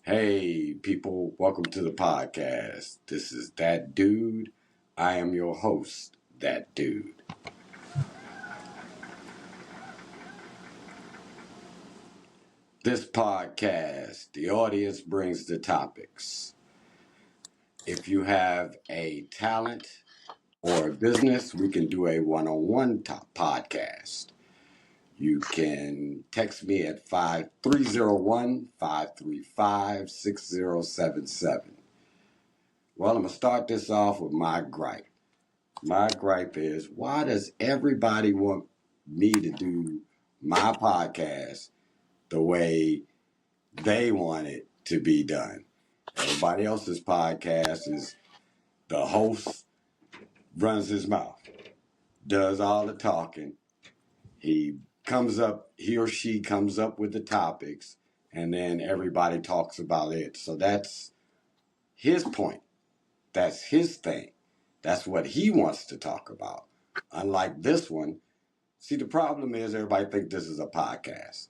Hey, people, welcome to the podcast. This is That Dude. I am your host, That Dude. This podcast, the audience brings the topics. If you have a talent or a business, we can do a one-on-one podcast. You can text me at 5301-535-6077. Well, I'm going to start this off with my gripe. My gripe is, why does everybody want me to do my podcast the way they want it to be done? Everybody else's podcast is the host runs his mouth, does all the talking. He or she comes up with the topics, and then everybody talks about it. So that's his point. That's his thing. That's what he wants to talk about. Unlike this one, see, the problem is everybody thinks this is a podcast.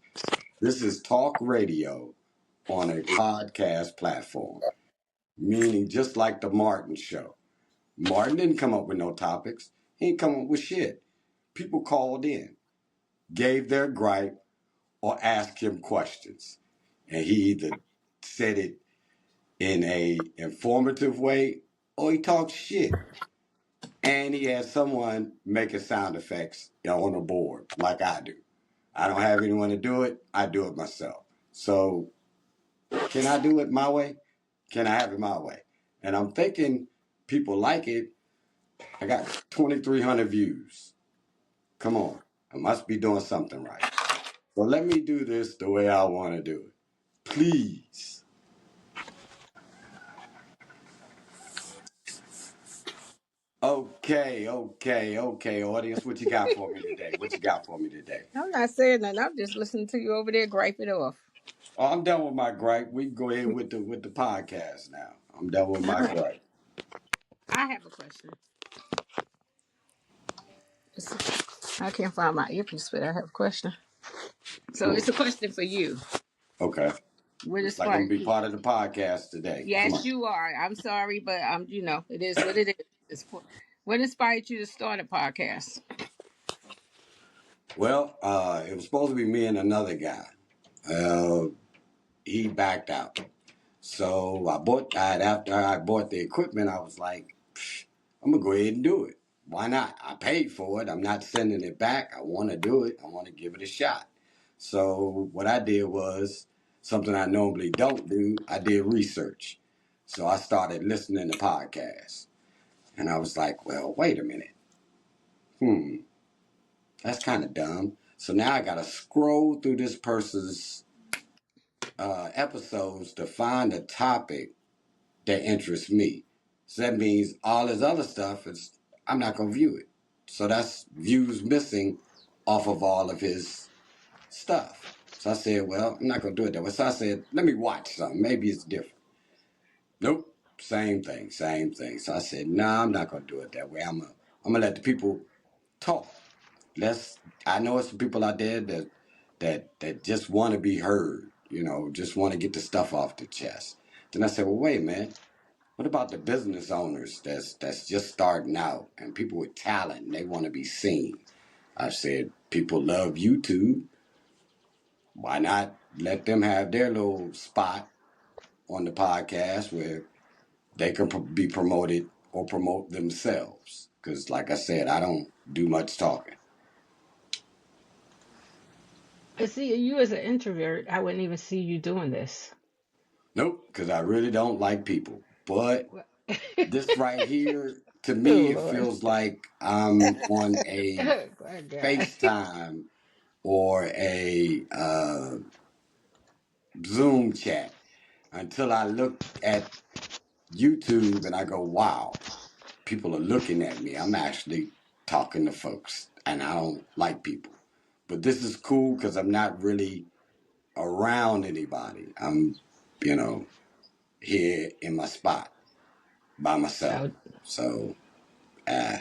This is talk radio on a podcast platform, meaning just like the Martin Show. Martin didn't come up with no topics. He didn't come up with shit. People called in, gave their gripe, or asked him questions. And he either said it in a informative way or he talked shit. And he had someone making sound effects on the board like I do. I don't have anyone to do it. I do it myself. So can I do it my way? Can I have it my way? And I'm thinking people like it. I got 2,300 views. Come on. I must be doing something right. So let me do this the way I want to do it. Please. Okay, audience. What you got for me today? What you got for me today? I'm not saying nothing. I'm just listening to you over there gripe it off. Oh, I'm done with my gripe. We can go ahead with the podcast now. I'm done with All my right. gripe. I have a question. I can't find my earpiece, but I have a question. So it's Cool. a question for you. Okay. What Looks like I'm gonna inspired be you? part of the podcast today. Come Yes, on. you are. I'm sorry, but it is what it is. What inspired you to start a podcast? Well, it was supposed to be me and another guy. Uh, he backed out. So after I bought the equipment, I was like, I'm gonna go ahead and do it. Why not? I paid for it. I'm not sending it back. I want to do it. I want to give it a shot. So what I did was something I normally don't do. I did research. So I started listening to podcasts, and I was like, well, wait a minute. That's kind of dumb. So now I gotta scroll through this person's episodes to find a topic that interests me. So that means all his other stuff is I'm not gonna view it. So that's views missing off of all of his stuff. So I said, well, I'm not gonna do it that way. So I said, let me watch something. Maybe it's different. Nope, same thing, same thing. So I said, nah, I'm not gonna do it that way. I'm gonna let the people talk. Let's. I know it's some people out there that just want to be heard. Just want to get the stuff off the chest. Then I said, well, wait, man. What about the business owners that's just starting out and people with talent and they want to be seen? I said, people love YouTube. Why not let them have their little spot on the podcast where they can be promoted or promote themselves? Because, like I said, I don't do much talking. I see you as an introvert. I wouldn't even see you doing this. Nope, because I really don't like people. But Well, this right here, to me, oh it Lord. feels like I'm on a Oh my God. FaceTime or a Zoom chat until I look at YouTube and I go, wow, people are looking at me. I'm actually talking to folks and I don't like people. But this is cool because I'm not really around anybody. I'm, you know, here in my spot by myself. Oh, So uh,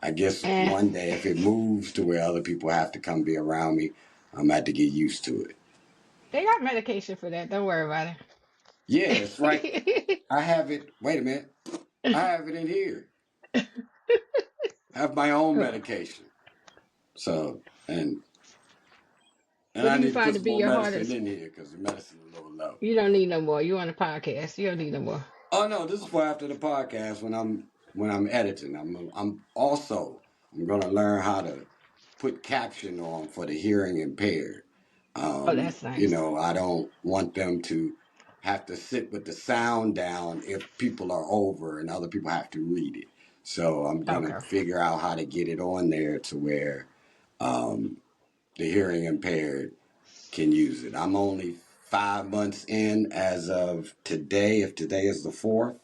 I guess and one day if it moves to where other people have to come be around me, I'm going to have to get used to it. they got medication for that. Don't worry about it. Yeah, it's right. I have it. Wait a minute. I have it in here. I have my own What medication. So, and do I you need to find put to some be more your medicine hardest? in here because the medicine is a little low. You don't need no more. You on a podcast. You don't need no more. Oh no, this is for after the podcast when I'm editing. I'm also I'm gonna learn how to put caption on for the hearing impaired. Oh, that's You nice. know, I don't want them to have to sit with the sound down if people are over and other people have to read it. So I'm gonna Okay. figure out how to get it on there to where the hearing impaired can use it. I'm only 5 months in as of today. If today is the fourth,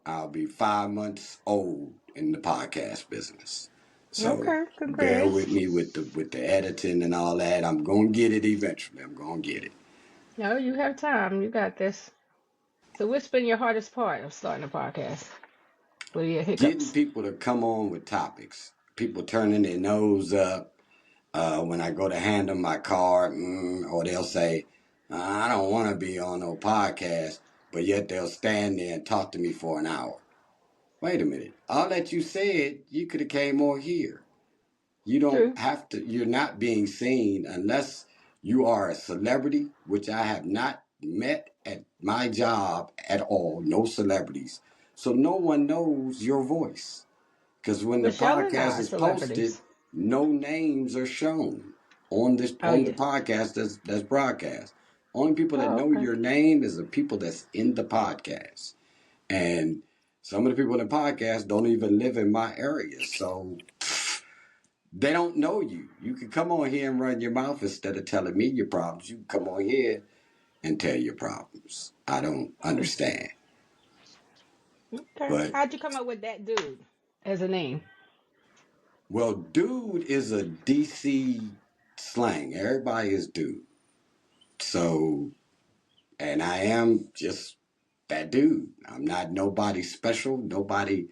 I'll be 5 months old in the podcast business. So Okay. bear with Congrats. me with the editing and all that. I'm gonna get it eventually. I'm gonna get it. No, you have time. You got this. So, what's been your hardest part of starting a podcast? What are your Getting hiccups? people to come on with topics. People turning their nose up when I go to hand them my card, or they'll say, "I don't want to be on no podcast," but yet they'll stand there and talk to me for an hour. Wait a minute. All that you said, you could have came more here. You don't True. have to, you're not being seen unless you are a celebrity, which I have not met at my job at all. No celebrities. So no one knows your voice. Because when the Michelle and I podcast are is posted, celebrities. no names are shown Oh, on the yeah. podcast that's broadcast. Only people that Oh, know okay. your name is the people that's in the podcast. And some of the people in the podcast don't even live in my area. So they don't know you. You can come on here and run your mouth instead of telling me your problems. You can come on here and tell your problems. I don't Hmm. understand. Okay. But, How'd you come up with that dude as a name? well, dude is a DC slang. Everybody is dude. So, and I am just that dude. I'm not nobody special, nobody,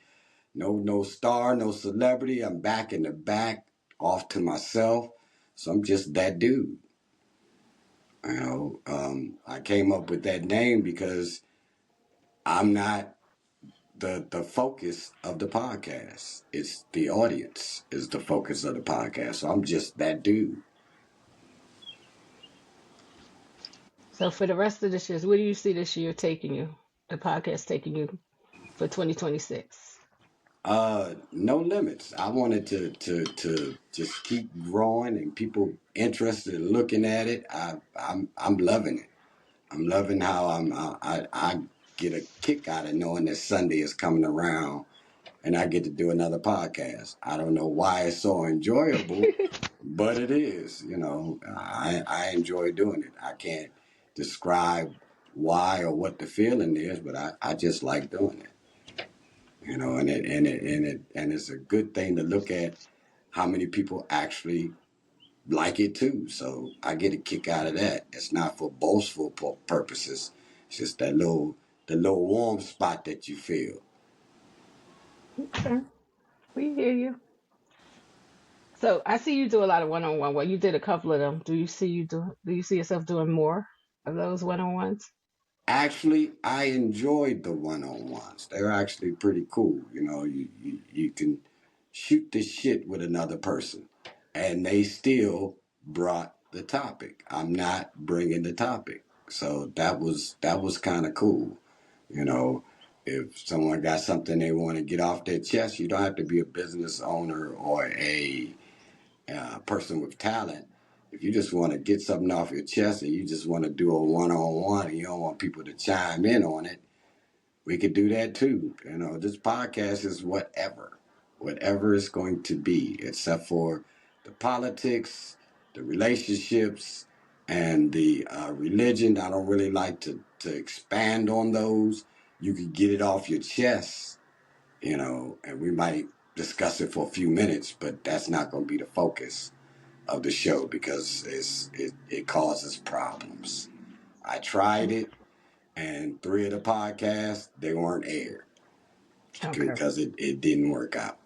no star, no celebrity. I'm back in the back, off to myself. So I'm just that dude. I came up with that name because I'm not the focus of the podcast. It's the audience is the focus of the podcast. So I'm just that dude. So, for the rest of this year, where do you see this year taking you? The podcast taking you for 2026? No limits. I wanted to just keep growing and people interested in looking at it. I'm loving it. I'm loving how I get a kick out of knowing that Sunday is coming around and I get to do another podcast. I don't know why it's so enjoyable, but it is. You know, I enjoy doing it. I can't describe why or what the feeling is, but I just like doing it. You know, and it's a good thing to look at how many people actually like it too. So I get a kick out of that. It's not for boastful purposes. It's just the little warm spot that you feel. Okay. We hear you. So, I see you do a lot of one-on-one. Well, you did a couple of them. Do you see yourself doing more of those one-on-ones? Actually, I enjoyed the one-on-ones. They're actually pretty cool. You know, you can shoot the shit with another person, and they still brought the topic. I'm not bringing the topic, so that was kind of cool. You know, if someone got something they want to get off their chest, you don't have to be a business owner or a person with talent. If you just want to get something off your chest and you just want to do a one-on-one and you don't want people to chime in on it, we could do that too. You know, this podcast is whatever it's going to be, except for the politics, the relationships, and the religion. I don't really like to expand on those. You could get it off your chest, you know, and we might discuss it for a few minutes, but that's not going to be the focus of the show because it causes problems. I tried it, and three of the podcasts they weren't aired Okay. because it didn't work out.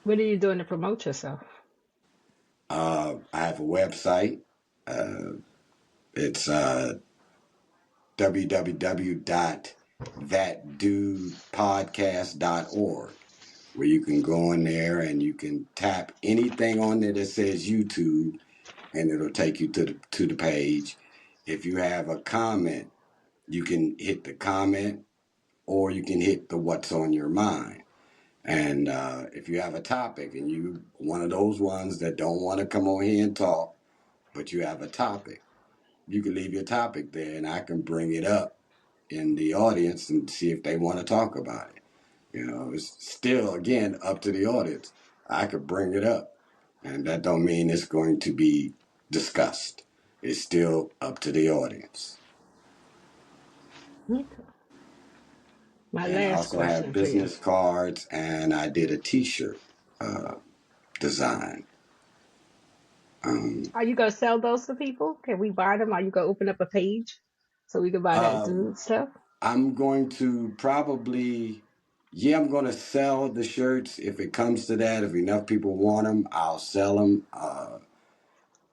What are you doing to promote yourself? I have a website, It's www.thatdudepodcast.org, where you can go in there and you can tap anything on there that says YouTube, and it'll take you to the page. If you have a comment, you can hit the comment, or you can hit the what's on your mind. And if you have a topic and you one of those ones that don't want to come on here and talk, but you have a topic, you can leave your topic there, and I can bring it up in the audience and see if they want to talk about it. You know, it's still again up to the audience. I could bring it up, and that don't mean it's going to be discussed. It's still up to the audience. Okay. My And I last also have question for you. business cards, and I did a T-shirt design. Are you gonna sell those to people? Can we buy them? Are you gonna open up a page so we can buy that Um, dude stuff? I'm going to probably, yeah, I'm going to sell the shirts if it comes to that. If enough people want them, I'll sell them.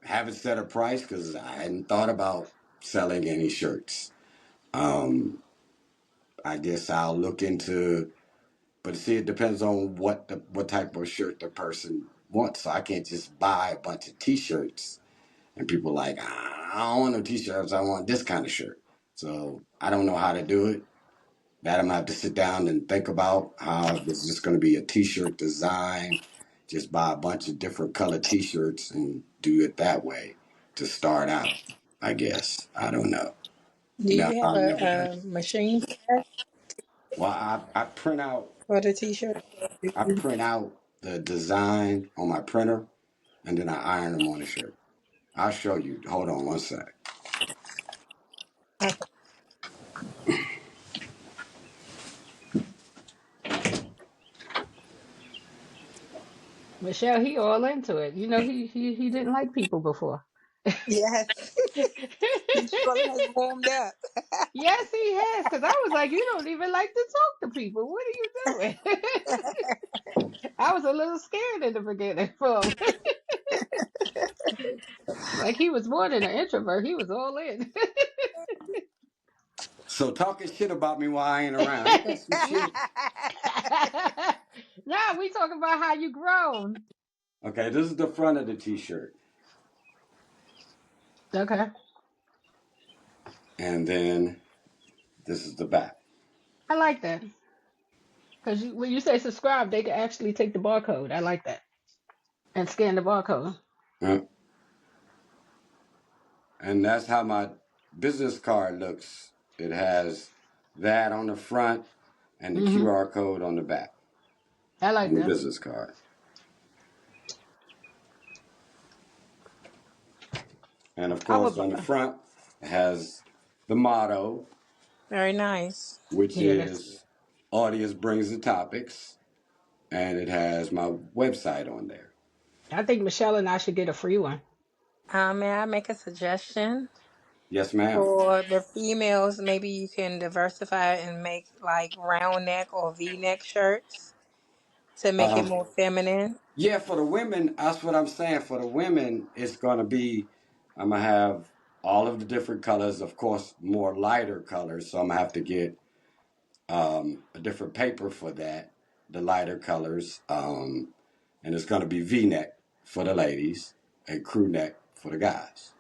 Haven't set a price because I hadn't thought about selling any shirts. Um, I guess I'll look into, but see, it depends on what type of shirt the person wants. So I can't just buy a bunch of T-shirts and people like, I don't want no T-shirts. I want this kind of shirt. So I don't know how to do it. That I'm gonna have to sit down and think about how if it's just gonna be a T-shirt design, just buy a bunch of different colored T-shirts and do it that way to start out. I guess I don't know. Do you have I've never done a it. machine for that, Well, I print out for the t-shirt? the design on my printer and then I iron them on the shirt. I'll show you. Hold on one sec. Okay. Michelle, he all into it. You know, he didn't like people before. Yes. He surely has warmed up. Yes, he has. Because I was like, you don't even like to talk to people. What are you doing? I was a little scared in the beginning for him. Like he was more than an introvert. He was all in. So talking shit about me while I ain't around. Ain't that some shit? Now we talking about how you grown. Okay, this is the front of the T-shirt, Okay. and then this is the back. I like that. Because when you say subscribe, they can actually take the barcode. I like that. And scan the barcode. Yeah. And that's how my business card looks. It has that on the front and the Hmm. QR code on the back I like on the that. business card. And of I course, would. on the front, it has the motto, Very nice. which Yeah, that's. is Audience Brings the Topics. And it has my website on there. I think Michelle and I should get a free one. May I make a suggestion? Yes, ma'am. For the females, maybe you can diversify and make like round neck or V-neck shirts to make it Uh, more feminine. yeah, for the women, that's what I'm saying. For the women, it's going to be, I'm going to have all of the different colors, of course, more lighter colors. So I'm going to have to get a different paper for that, the lighter colors. And it's going to be V-neck for the ladies and crew neck for the guys.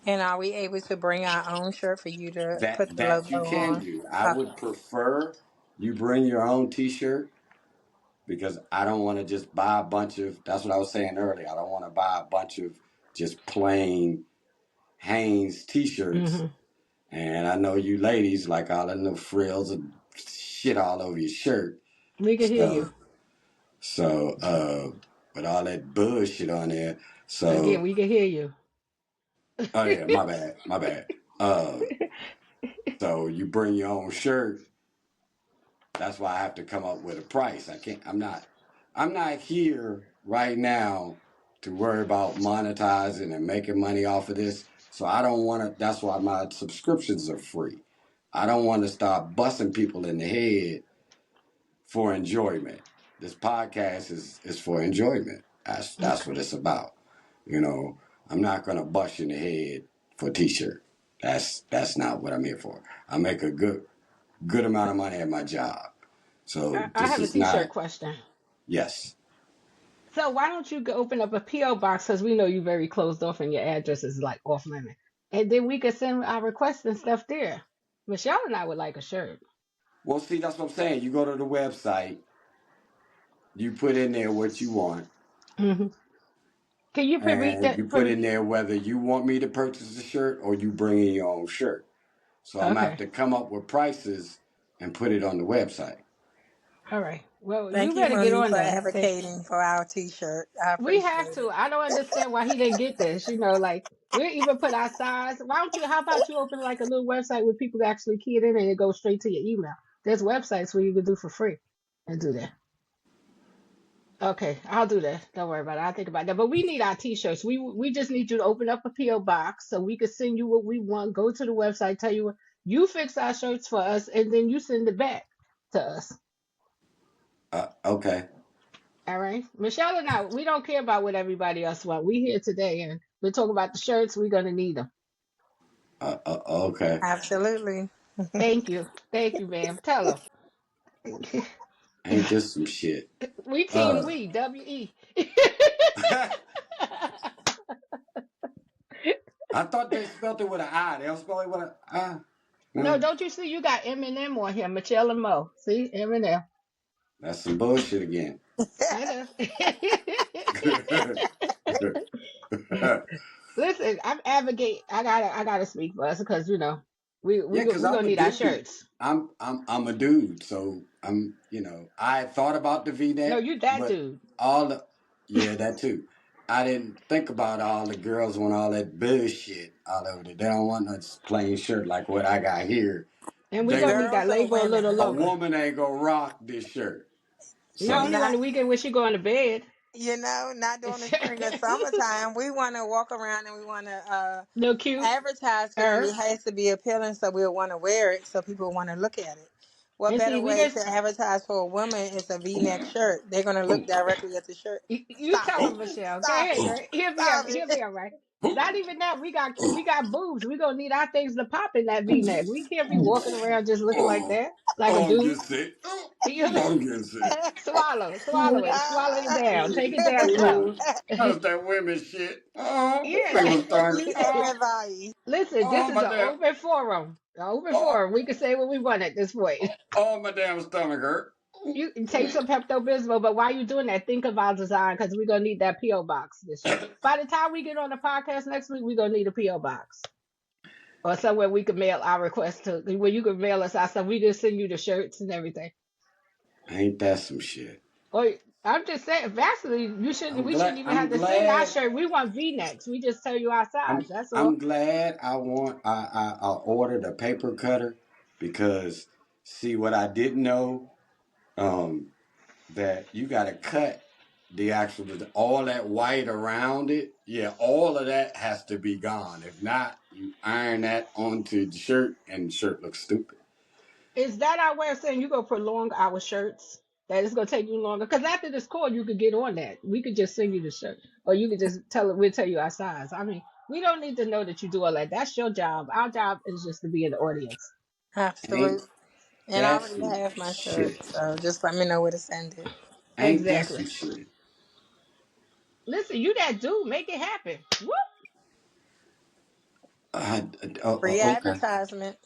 And are we able to bring our own shirt for you to put the That you logo can on? do. I Okay. would prefer you bring your own T-shirt because I don't want to just buy a bunch of. That's what I was saying earlier. I don't want to buy a bunch of just plain Hanes T-shirts. Hmm. And I know you ladies like all the little frills and shit all over your shirt. We can hear So you. with all that bullshit on there. Again, So, we can hear you. oh yeah, my bad, my bad. Uh, so you bring your own shirt. That's why I have to come up with a price. I can't. I'm not here right now to worry about monetizing and making money off of this. So I don't want to. That's why my subscriptions are free. I don't want to start busting people in the head for enjoyment. This podcast is for enjoyment. That's Okay. what it's about. You know, I'm not gonna bust you in the head for a t-shirt. That's not what I'm here for. I make a good amount of money at my job. So I this have a is t-shirt not, question. yes. So why don't you go open up a PO box? Because we know you're very closed off and your address is like off limit, and then we could send our requests and stuff there. Michelle and I would like a shirt. Well, see, that's what I'm saying. You go to the website, you put in there what you want, Hmm. Can you read and that? you put in there whether you want me to purchase the shirt or you bring in your own shirt. So I'm gonna have Okay. to come up with prices and put it on the website. All right. Well, Thank you you, better get Monique, on for that. advocating for our T-shirt. I We appreciate have to. it. I don't understand why he didn't get this. Like we even put our size. Why don't you? How about you open like a little website where people actually key it in and it goes straight to your email? There's websites where you can do for free and do that. Okay, I'll do that. Don't worry about it. I'll think about that. But we need our t-shirts. We just need you to open up a PO box so we can send you what we want. Go to the website, tell you what you fix our shirts for us, and then you send it back to us. Okay. All right, Michelle and I, we don't care about what everybody else wants. We here today, and we're talking about the shirts. We're gonna need them. Okay. Absolutely. Thank you, ma'am. Tell them. Ain't this some shit? We team Uh, we WE. I thought they spelled it with an I. They don't spell it with an I. No, No, don't you see? You got Eminem on here, Michelle and Mo. See Eminem. that's some bullshit again. I know. Listen, I'm advocate. I gotta speak for us because we Yeah, we go- because we I'm gonna a need our dude. shirts. I'm a dude, so I thought about the No, V-neck, you that but dude, all the yeah, that too. I didn't think about all the girls want all that bullshit all over there. They don't want no plain shirt like what I got here. and we They gonna need Girls that or label a little women? A longer. woman ain't gonna rock this shirt. Not So only on Not, the weekend when she going to bed. not during the spring or summertime. We want to walk around and we want to No cute. advertise for you. It has to be appealing, so we'll want to wear it, so people want to look at it. What And see, better we way just to advertise for a woman is a V-neck shirt? They're gonna look oh directly at the shirt. you Stop tell it! him, Michelle. Go Stop ahead, it! girl. Stop He'll it! be all right. Not even that. We got boobs. We gonna need our things to pop in that V-neck. We can't be walking around just looking like oh that, like a oh I'm getting dude. sick. You I'm getting sick. swallow it, swallow it down. Take it down slow. That's that women shit. Oh, Yeah. they was starting. Please take Oh, advice. Listen, this oh is my an damn. open forum. An open Oh, forum. We can say what we want at this point. oh my damn stomach hurt. You can take some Pepto Bismol, but while you're doing that, think of our design because we're gonna need that PO box this year. By the time we get on the podcast next week, we're gonna need a PO box or somewhere we can mail our request to, where you can mail us our stuff. We can send you the shirts and everything. Ain't that some shit? Or I'm just saying, Vaseline, you shouldn't. I'm We glad. shouldn't even I'm have to send our glad. shirt. We want V-necks. We just tell you our size. That's all. I'm glad. I ordered a paper cutter because see what I didn't know. Um, that you got to cut the actual all that white around it. Yeah, all of that has to be gone. If not, you iron that onto the shirt, and the shirt looks stupid. Is that our way of saying you gonna prolong our shirts? That it's gonna take you longer? Because after this call, you could get on that. We could just send you the shirt, or you could just tell it. We'll tell you our size. I mean, we don't need to know that you do all that. That's your job. Our job is just to be in the audience. Ain't Absolutely. And I that already some have my shirt, shit? so just let me know where to send it. Ain't that Exactly. some shit? Listen, you that dude, make it happen. Whoop. Free Okay. advertisement.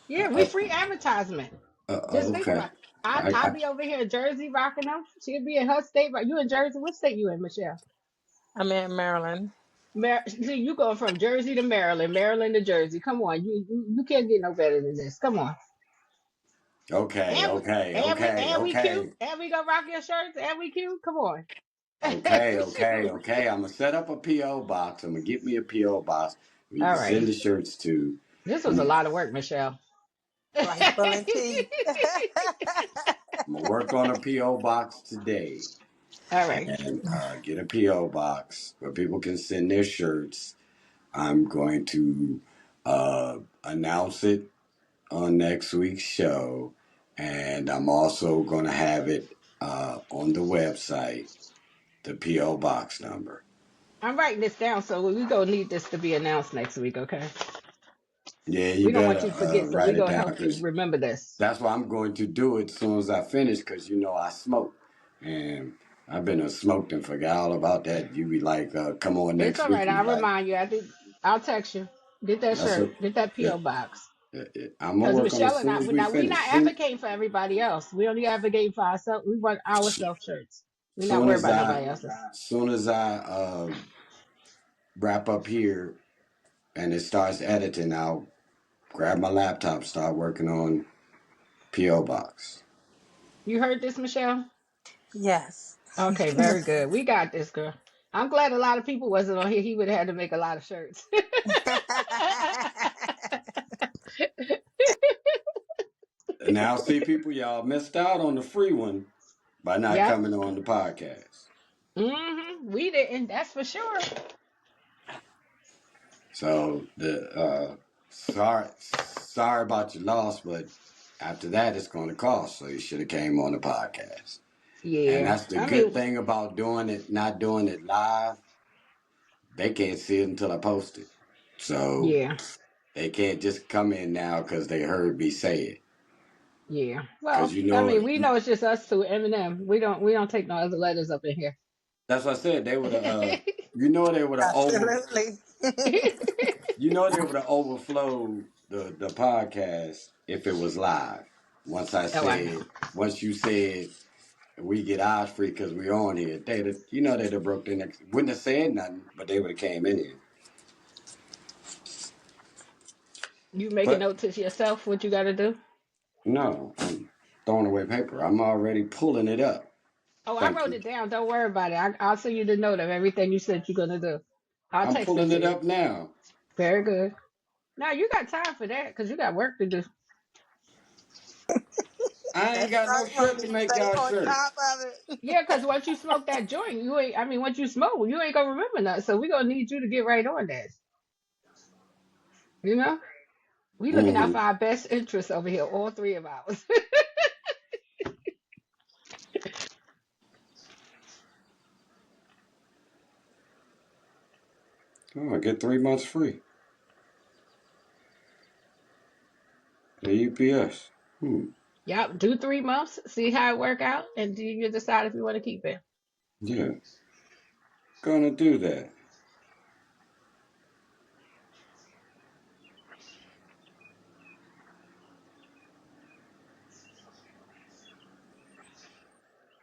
Yeah, we Uh, free advertisement. Just think okay. about it. I'll I, be over here in Jersey rocking them. She'll be in her state. Right? You in Jersey? What state you in, Michelle? I'm in Maryland. See, you going from Jersey to Maryland, Maryland to Jersey. Come on, you can't get no better than this. Come on, okay. and we Okay. and we Okay. and we cute, Okay. and we gonna rock your shirts, and we cute. Come on. Okay, okay, okay. I'm gonna set up a PO box. I'm gonna get me a PO box where you All can right, send the shirts to. this was a I'm, lot of work, Michelle. All Like pulling teeth. I'm gonna work on a PO box today right, and get a PO box where people can send their shirts. I'm going to announce it on next week's show, and I'm also gonna have it on the website, the PO box number. I'm writing this down, so we gonna need this to be announced next week, okay? Yeah, you We don't better want you to forget, so we write it gonna down help you because remember this. that's why I'm going to do it as soon as I finish because you know I smoke. And I've been a smoked and forgot all about that. You be like, come on It's next all week right. and be I'll like, remind you. I'll text you. Get that that's shirt. a, Get that yeah, PO box. I'm gonna Because work on it as Michelle and soon I, as we we're finish. not advocating for everybody else. We only advocating for ourselves. We want ourselves shirts. We're not Soon worried as about I, nobody else's. soon as I wrap up here and it starts editing, I'll grab my laptop, start working on PO box. You heard this, Michelle? Yes. Okay, very good. We got this, girl. I'm glad a lot of people wasn't on here. He would have had to make a lot of shirts. And now, see, people, y'all missed out on the free one by not Yep. coming on the podcast. We didn't. That's for sure. So the sorry about your loss, but after that, it's going to cost. So you should have came on the podcast. And Yeah. that's the I good mean, thing about doing it, not doing it live. They can't see it until I post it. So yeah. they can't just come in now because they heard me say it. Yeah. Because Well, you I know, mean, we know it's just us two, Eminem. We don't take no other letters up in here. that's what I said. They would have, you know, they would have Absolutely. you know, they would have overflowed the podcast if it was live. Once I Oh, I know. said, once you said we get ours free because we're on here, you know, they'd have broke their neck. Wouldn't have said nothing, but they would have came in here. You make a But note to yourself what you got to do. no, I'm throwing away paper. I'm already pulling it up. Oh, I Thank wrote you. it down. Don't worry about it. I'll send you the note of everything you said you're gonna do. I'll I'm text it pulling to it you. up now. Very good. Now you got time for that because you got work to do. I ain't That's got no right, shirt to honey. make Stay y'all on top shirts. of it. Yeah, because once you smoke that joint, you ain't. I mean, once you smoke, you ain't gonna remember nothing. So we gonna need you to get right on that. You know, we looking out Mm-hmm. for our best interests over here, all three of ours. Oh, I get 3 months free. The UPS. Yep, do 3 months, see how it work out, and then you decide if you want to keep it. Yeah, gonna do that.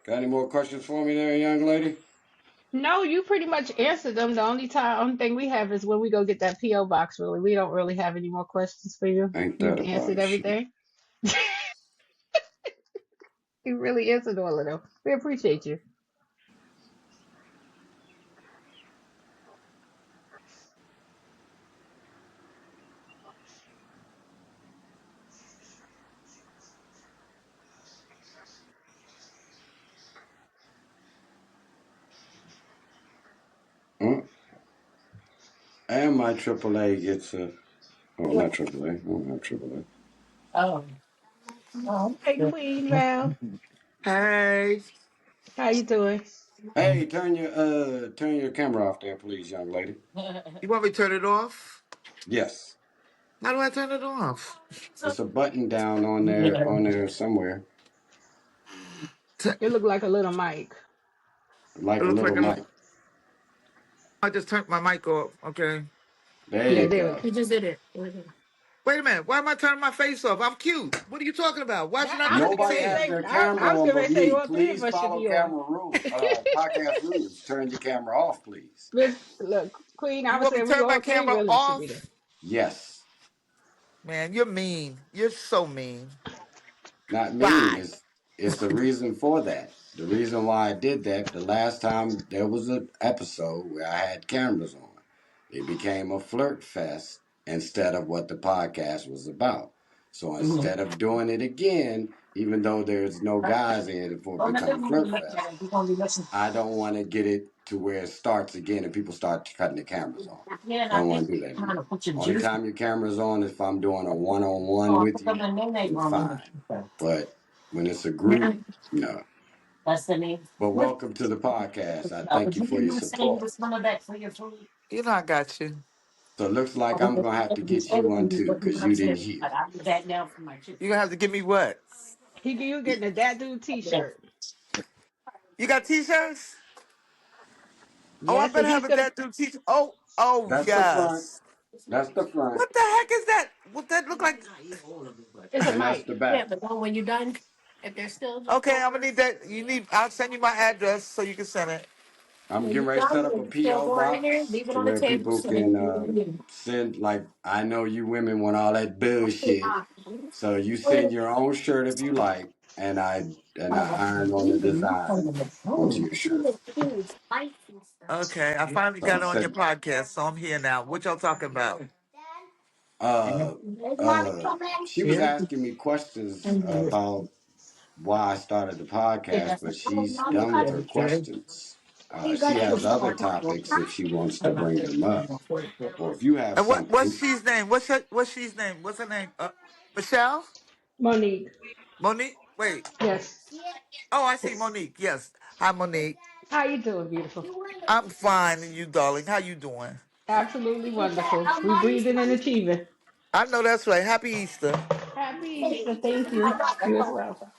Got any more questions for me there, young lady? No, you pretty much answered them. The only thing we have is when we go get that PO box. Really, we don't really have any more questions for you. Ain't You've that about answered a shame? everything. You really answered all of them. We appreciate you. Huh? And my AAA gets a. Oh, not AAA. I don't have AAA. Hey, Queen Val, Hey, how you doing? Hey, turn your camera off there, please, young lady. you want me to turn it off? Yes, How do I turn it off? it's a button down on there somewhere, It You look like a little Mike. like a looks little like mic. I just turned my mic off. Okay. There Yeah, you there we go. go. Wait a minute. Why am I turning my face off? I'm cute. What are you talking about? Why should That I I look was at the getting Nobody ready to has camera? say. their I camera was on getting ready but to say me. all three of Please us should follow be on. camera rule, podcast rules. Turn your camera off, please. Miss, look, Queen. I You was want me to saying we turn my all three camera really should be there. off? Yes, Man, you're mean. You're so mean. not mean. Why? It's the reason for that. The reason why I did that, the last time there was an episode where I had cameras on, it became a flirt fest instead of what the podcast was about. So instead of doing it again, even though there's no guys in it for it become a flirt fest, I don't want to get it to where it starts again and people start cutting the cameras off. So I don't want to do that anymore. Only time your camera's on is if I'm doing a one-on-one with you, then fine. But when it's a group, no. But welcome to the podcast. I thank you for your support. You know I got you. So it looks like I'm gonna have to get you one too, because you didn't hear. You gonna have to give me what? You getting a That Dude T-shirt? You got t-shirts? Oh, I Yes, and better he's have a gonna. dad do t-shirt. Oh That's the front. yes. That's the front. What the heck is that? What that look like? It's a And that's mic. the back. Okay, I'm gonna need that. You need. I'll send you my address so you can send it. I'm getting ready to set up a PO box to where people can send. Like, I know you women want all that bullshit, so you send your own shirt if you like, and I iron on the design onto your shirt. Okay, I finally So I'm got on set. your podcast, so I'm here now. What y'all talking about? Uh, she was asking me questions about why I started the podcast, but she's done with her questions. She has other topics if she wants to bring them up, or if you have And what's something. she's name? What's she's name? What's her name? Michelle? Monique. Monique? Wait. Yes. Oh, I see Monique. Yes. Hi, Monique. How you doing, beautiful? I'm fine, and you, darling? How you doing? Absolutely wonderful. We breathing and achieving. I know that's right. Happy Easter. Happy Easter. Thank you. You as well.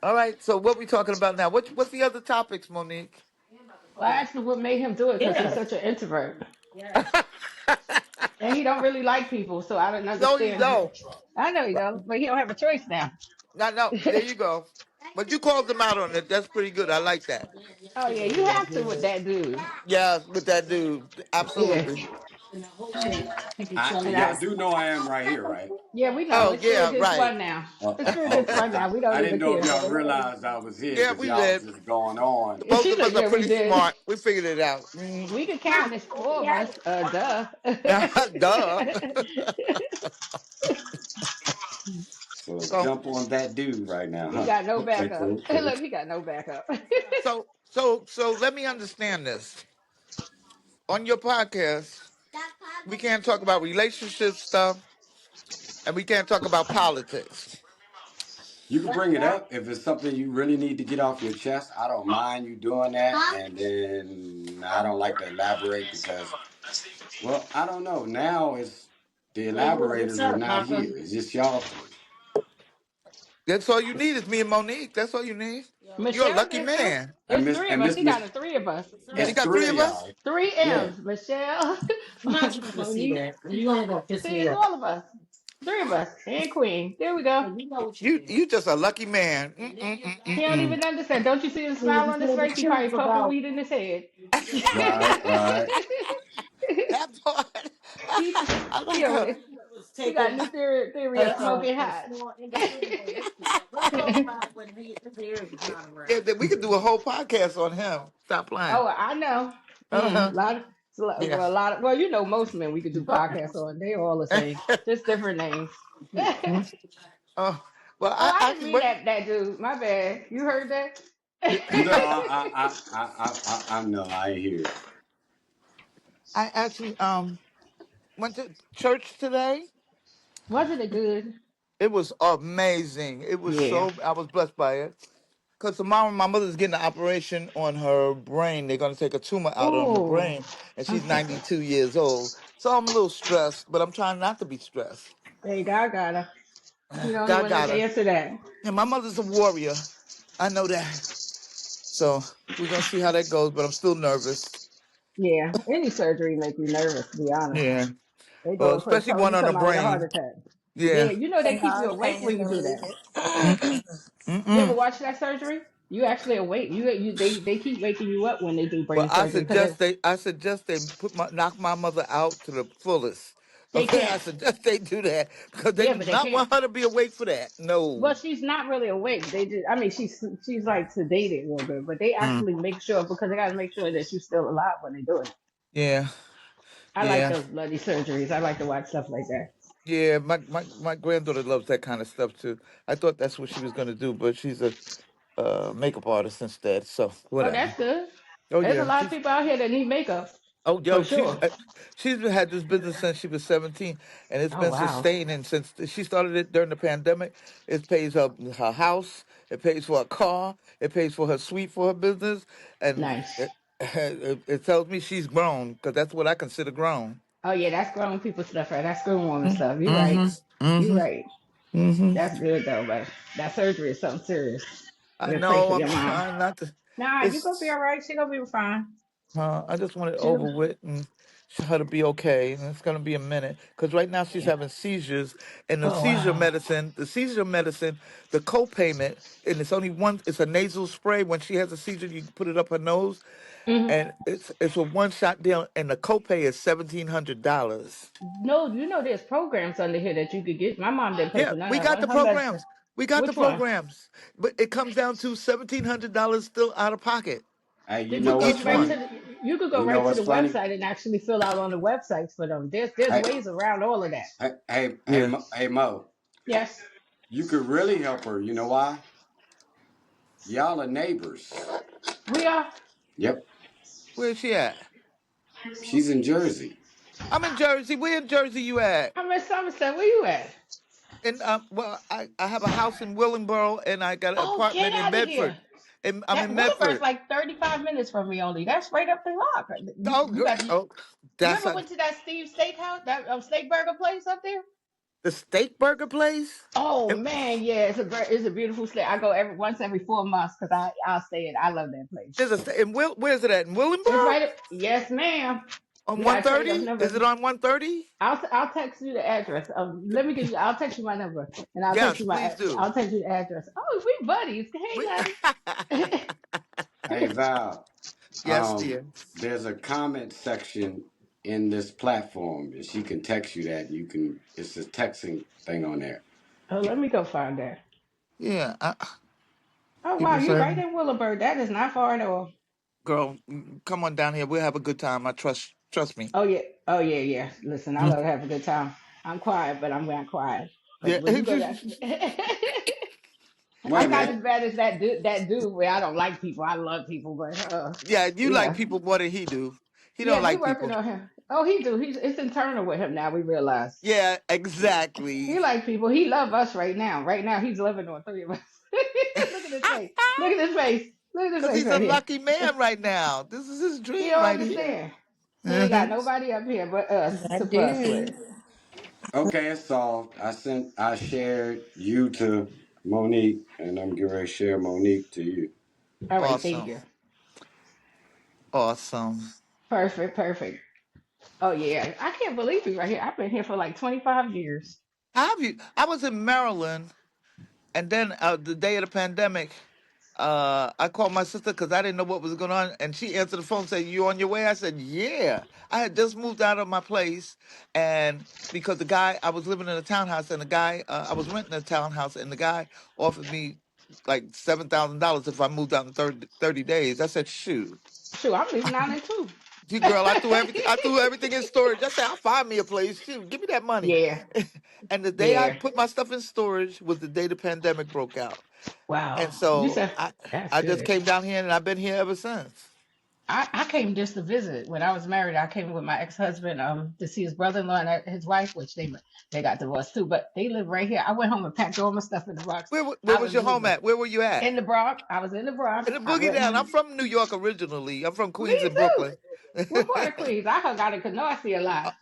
All right. So what we talking about now? What's the other topics, Monique? Well, I asked him what made him do it because he's such an introvert and he don't really like people. So I didn't No, you understand. don't. I know he don't, but he don't have a choice now. No, no. There you go. But you called them out on it. That's pretty good. I like that. Oh yeah, you have to with that dude. Yeah, with that dude. Yeah, Absolutely. and Y'all I. do know I am right here, right? Yeah, we know. Oh It's through yeah, his right. one now. Oh, It's through this okay. one now. We don't I didn't even know if care. y'all realized I was here Yeah, because we y'all was did. just going on. Both She's of us like, are yeah, we pretty did. smart. We figured it out. Mhm. We could count. It's four of us. Duh. Duh. So So, jump on that dude right now, He huh? got no Okay, backup. cool, cool. Look, he got no backup. so let me understand this. On your podcast, we can't talk about relationship stuff, and we can't talk about politics. You can bring it up if it's something you really need to get off your chest. I don't mind you doing that. And then I don't like to elaborate because, well, I don't know. Now it's the elaborators are not here. It's just y'all three. That's all you need is me and Monique. That's all you need. You're a Michelle, lucky there's three. man. And It's Miss three of and us. Miss He got Mich- the three of us. She it's got three three of of us. y'all. Three Yeah. M's. Michelle, Monique. See, it's all of us. Three of us. And Queen. There we go. You just a lucky man. He don't Mm-mm-mm-mm-mm. even understand. Don't you see the smile on his face? He probably puffing weed in his head. Right, right. That part. he I he like over her. there. He got new theory of smoking hot. Yeah, we could do a whole podcast on him. Stop playing. Oh, I know. A Uh-huh. lot of, Yeah. well, a lot of, well, you know, most men we could do podcasts on. They all the same, just different names. Oh, Oh, well, I I didn't can mean wait. that. That dude. My bad. You heard that? No, I know. I ain't hear it. I actually went to church today. Wasn't it good? It was amazing. It was Yeah. so I was blessed by it. Cause tomorrow my mother's getting an operation on her brain. They're gonna take a tumor out on the Oh, brain, and I'm she's so sorry. 92 years old. So I'm a little stressed, but I'm trying not to be stressed. Hey, God got her. He the only God one that got can her. answer that. And my mother's a warrior. I know that. So we're gonna see how that goes, but I'm still nervous. Yeah. Any surgery make you nervous, to be honest. Yeah. They Well, go in for especially telling one you on the somebody with a heart brain. attack. Yeah, Yeah. you know they And keep you hard awake when pain you do relief. that. You ever Mm-mm. watch that surgery? You actually awake. They keep waking you up when they do Well, brain surgery because I suggest they knock my mother out to the fullest. they Okay, I can't. suggest they do that because they Yeah, do but they not can't. want her to be awake for that. Well, No. she's not really awake. They just, I mean, she's like sedated a little bit, but they Mm. actually make sure because they got to make sure that you're still alive when they do it. Yeah, I like yeah, those bloody surgeries. I like to watch stuff like that. yeah. My granddaughter loves that kind of stuff too. I thought that's what she was gonna do, but she's a makeup artist instead. So Oh, whatever. that's good. Oh There's a yeah, lot of people out here that need makeup oh, for yo, sure. she's had this business since she was 17, and it's Oh been wow. sustaining since she started it during the pandemic. It pays her house. It pays for a car. It pays for her suite for her business, and Nice. it tells me she's grown because that's what I consider grown. Oh yeah, that's grown people stuff, right? That's grown woman stuff. You're right. Mm-hmm. You're Mm-hmm. right. Mm-hmm. That's good though, but that surgery is something serious. I We'll pray for know. I'm your mom. trying not to. Nah, you gonna be It's all right. She gonna be fine. I just want it She over gonna, with and for her to be okay. And it's gonna be a minute because right now she's yeah. having seizures, and Oh wow. the seizure medicine, the co-payment, and it's only one. It's a nasal spray. When she has a seizure, you put it up her nose, and it's a one shot deal, and the copay is $1,700. No, you know there's programs under here that you could get. My mom didn't pay Yeah, for none we of got it. the Her medicine. programs. We got the Which one? programs, but it comes down to $1,700 still out of pocket Hey, you Did you know for go what's each right to one. funny? the? You could go You know right to what's the funny? website and actually fill out on the websites for them. There's Hey, ways around all of that. Yeah, Hey, Mo, Yes, you could really help her. You know why? Y'all are neighbors. we are. Yep, where's she at? she's in Jersey. I'm in Jersey. Where in Jersey you at? I'm in Somerset. Where you at? And well, I have a house in Willingboro and I got an Oh, get apartment in out of Medford. here. And I'm That in Wilbur's Medford. like 35 minutes from me only. That's right up the block. Oh, You good. got. Oh, You that's ever went to that Steve Steakhouse, that steak burger place up there? the steak burger place. Oh And man, yeah, it's a beautiful steak. I go every 4 months because I'll stay in. I love that there's place. a where's it at? In It's Willingboro? right. Yes, ma'am. On You gotta trade those 130? Is numbers. it on 130? I'll text you the address. Let me give you. I'll text you my number, and I'll text Yes, you please do. I'll text you the address. Oh, we buddies. We- Hey, Hey, Daddy. Val, yes, dear. there's a comment section in this platform, and she can text you that. You can. It's a texting thing on there. Oh, let me go find that. Yeah. Oh wow, People you say, right in Willowbird. That is not far at all. girl, come on down here. We'll have a good time. I trust me. Oh yeah. Oh yeah, yeah. Listen, I Mm. love to have a good time. I'm quiet, but I'm not quiet. But Yeah. when you go that, Wait a I'm not minute. as bad as that dude where I don't like people. I love people, but Yeah, you like yeah, people more than he do. He don't yeah. We like working people. on him. Oh, he do. It's internal with him now. We realize Yeah, he exactly. like people. He love us right now. Right now, he's living on three of us. Look at his face. Look at his face. Look at his Because face he's a right here. lucky man right now. This is his He dream don't right here. understand. He ain't got Uh-huh. nobody up here but us I to fuss with. do. Okay, it's solved. I shared you to Monique, and I'm getting ready to share Monique to you. All right, thank Awesome. you. Awesome. Perfect, perfect. Oh yeah, I can't believe you right here. I've been here for like 25 years. How have you? I was in Maryland, and then the day of the pandemic, I called my sister because I didn't know what was going on, and she answered the phone, and said, "You on your way?" I said, "Yeah." I had just moved out of my place, and because the guy I was living in a townhouse, and the guy I was renting a townhouse, and the guy offered me like $7,000 if I moved out in 30 days. I said, "Shoot." Shoot, I'm leaving out in two. You girl, I threw everything. I threw everything in storage. I said, "I'll find me a place. Shoot, give me that money." Yeah, And the day I yeah. put my stuff in storage was the day the pandemic broke out. And Wow. You so said that's I just good. came down here and I've been here ever since. I came just to visit. When I was married, I came with my ex-husband to see his brother-in-law and his wife, which they got divorced too, but they live right here. I went home and packed all my stuff in the box. Where I was was your home moving at? Where were you at? in the Bronx. I was in the Bronx. In the I boogie went down. I'm home. from New York originally. I'm from Me Queens and too. Brooklyn. What part of Queens? I hung out in Canarsie a lot.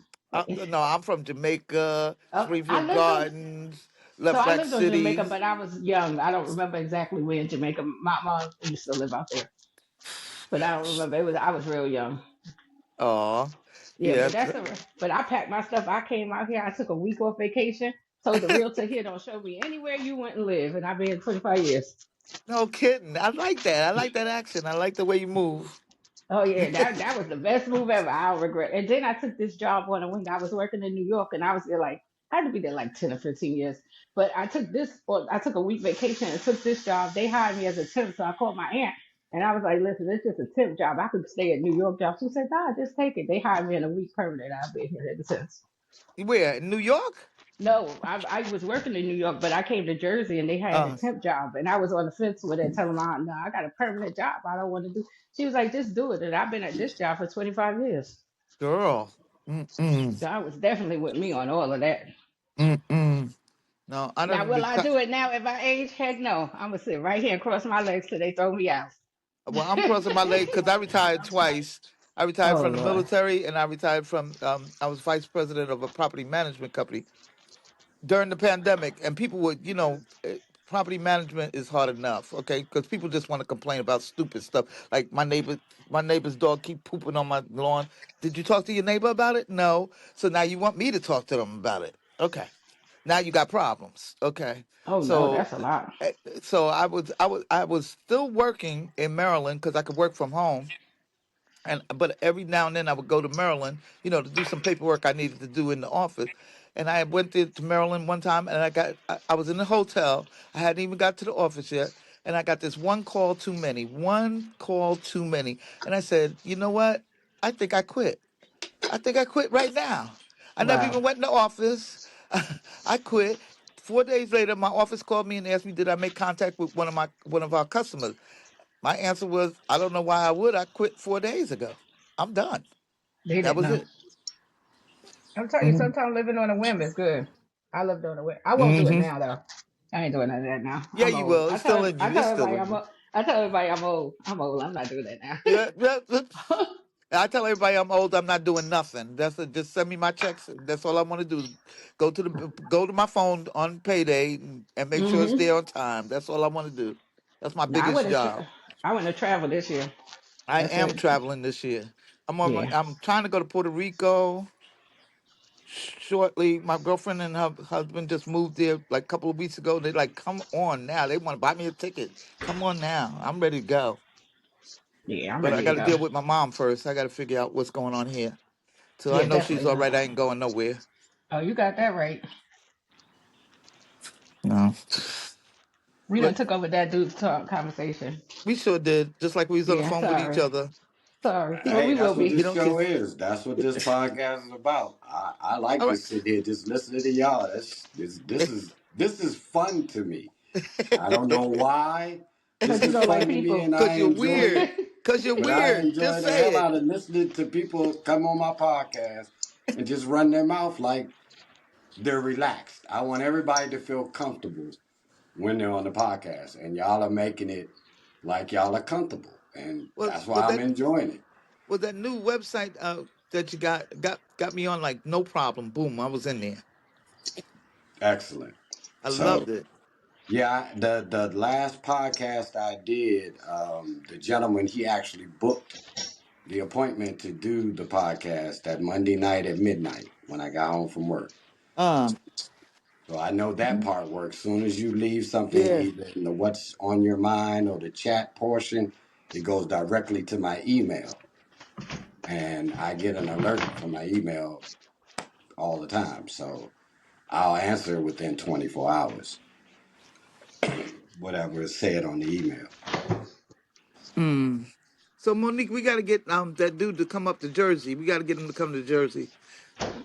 No, I'm from Jamaica, I Springfield lived on. Gardens, So I Fact lived on Jamaica, City. but I was young. I don't remember exactly where in Jamaica. My mom used to live out there, but I don't remember. I was real young. Oh, Yeah, yeah. but but I packed my stuff. I came out here. I took a week off vacation. Told the realtor here, don't show me anywhere you went and live, and I've been here 25 years. No kidding. I like that. I like that action. I like the way you move. Oh yeah, that was the best move ever. I don't regret. And then I took this job on when I was working in New York, and I was there like I had to be there like 10 or 15 years. But I took a week vacation and took this job. They hired me as a temp, so I called my aunt and I was like, "Listen, it's just a temp job. I could stay at New York job." She said, "Nah, just take it." They hired me in a week permanent. I've been here ever since. Where? In New York? No, I was working in New York, but I came to Jersey and they had a Uh, temp job, and I was on the fence with it, telling my aunt, "No, I got a permanent job. I don't want to do." She was like, "Just do it," and I've been at this job for 25 years. girl. Mm-mm. God was definitely with me on all of that. Mm-mm. No, I Now, don't will I retire. do it now if I age? Heck no. I'm gonna sit right here and cross my legs till they throw me out. Well, I'm crossing my leg because I retired twice. I retired Oh from the Lord. military, and I retired from. I was vice president of a property management company during the pandemic, and people would, property management is hard enough, okay? Because people just want to complain about stupid stuff, like my neighbor's dog keep pooping on my lawn. Did you talk to your neighbor about it? No. So now you want me to talk to them about it? Okay. Now you got problems. Okay. Oh no, So, that's a lot. I was still working in Maryland because I could work from home, and but every now and then I would go to Maryland, to do some paperwork I needed to do in the office. And I went to Maryland one time, and I was in the hotel. I hadn't even got to the office yet, and I got this one call too many, and I said, you know what? I think I quit. I think I quit right now. I never Wow. even went in the office. I quit. 4 days later, my office called me and asked me, did I make contact with one of our customers? My answer was, I don't know why I would. I quit 4 days ago. I'm done. They That didn't was know. it. I'm telling you, Hmm. sometimes living on a whim is good. I love doing a whim. I won't do it Hmm. now though. I ain't doing none of that now. Yeah, I'm you old. will. It's still in I you. It's tell still everybody in you. I tell everybody I'm old. I'm old. I'm not doing that now. Yeah, yeah, yeah. I tell everybody I'm old. I'm not doing nothing. That's it. Just send me my checks. That's all I want to do is go to my phone on payday and make sure it's hmm there on time. That's all I want to do. That's my No, I biggest wouldn't. job. I went to travel this year. I That's am it. traveling this year. Yeah. I'm trying to go to Puerto Rico shortly. My girlfriend and her husband just moved there like a couple of weeks ago. They're like, come on now. They want to buy me a ticket. Come on now. I'm ready to go. Yeah, I'm But I ready to got to go. deal with my mom first. I got to figure out what's going on here. So I Yeah, know she's definitely all not. right. I ain't going nowhere. Oh, you got that right. No. We done But took over that dude's talk conversation. we sure did. Just like we was on the Yeah, phone with each sorry. other. Sorry. Well, Hey, we will that's what He be. this don't care. show is. That's what this podcast is about. I like All to right. sit here just listening to y'all. This is fun to me. I don't know why. This Because you is don't like fun to me, people. and Cause I you're enjoy weird. it. Cause you're But I weird. Just enjoy the say hell it. out of listening to people come on my podcast and just run their mouth like they're relaxed. I want everybody to feel comfortable when they're on the podcast, and y'all are making it like y'all are comfortable, and Well, that's well why I'm that enjoying it. well that new website that you got me on like no problem. Boom, I was in there. Excellent. I So loved it. yeah, the last podcast I did, the gentleman he actually booked the appointment to do the podcast that Monday night at midnight when I got home from work. Uh So I know that part works. Soon as you leave something yeah. either in the what's on your mind or the chat portion, it goes directly to my email. And I get an alert from my email all the time. So I'll answer within 24 hours, whatever is said on the email. Mm. So Monique, we got to get that dude to come up to Jersey. We got to get him to come to Jersey.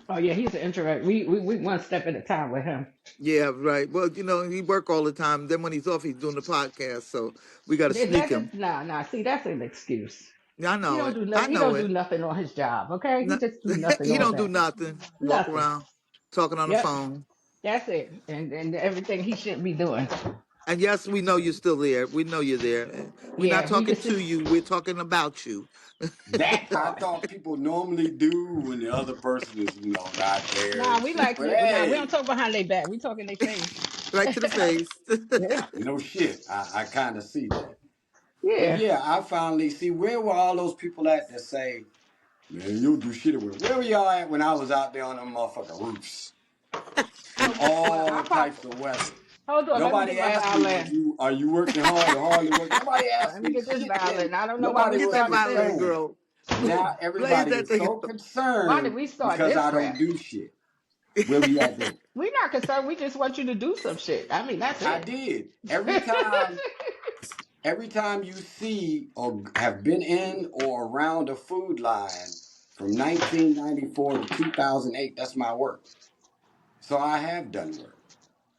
Oh yeah, he's an introvert. We one step at a time with him. Yeah, right. Well, he work all the time. Then when he's off, he's doing the podcast. So we got to sneak him. Nah. See, that's an excuse. Yeah, I He know don't it. do I nothing. He know don't do it. nothing on his job. Okay, he No, just do nothing he on don't do that. nothing. Walk Nothing. around, talking on the Yep, phone. that's it. And everything he shouldn't be doing. And yes, we know you're still there. We know you're there. We're not Yeah, he talking just to you. We're talking about you. That I oh. thought people normally do when the other person is, not there Nah, and we shit. like But to. Nah, we don't hey, talk behind their back. We talk in their face. Right to the face. Yeah. no shit. I kind of see that. But Yeah. yeah, I finally see where were all those people at that say, man, you'll do shit with. Where were y'all at when I was out there on them motherfucking roofs in Well, all I pop. types of weather? Hold on. Let me get Nobody my asked me, violin. are you working hard or hardly working? Nobody Let asked me me get this shit then. violin. I don't know why Nobody we Get was that started this. violin, concerned. girl. Now Blaze everybody that is thing. so Why did concerned we start because this I crap? don't do shit. Where we at then? We're not concerned. We just want you to do some shit. I mean, that's I it. did. Every time you see or have been in or around a food line from 1994 to 2008, that's my work. So I have done work.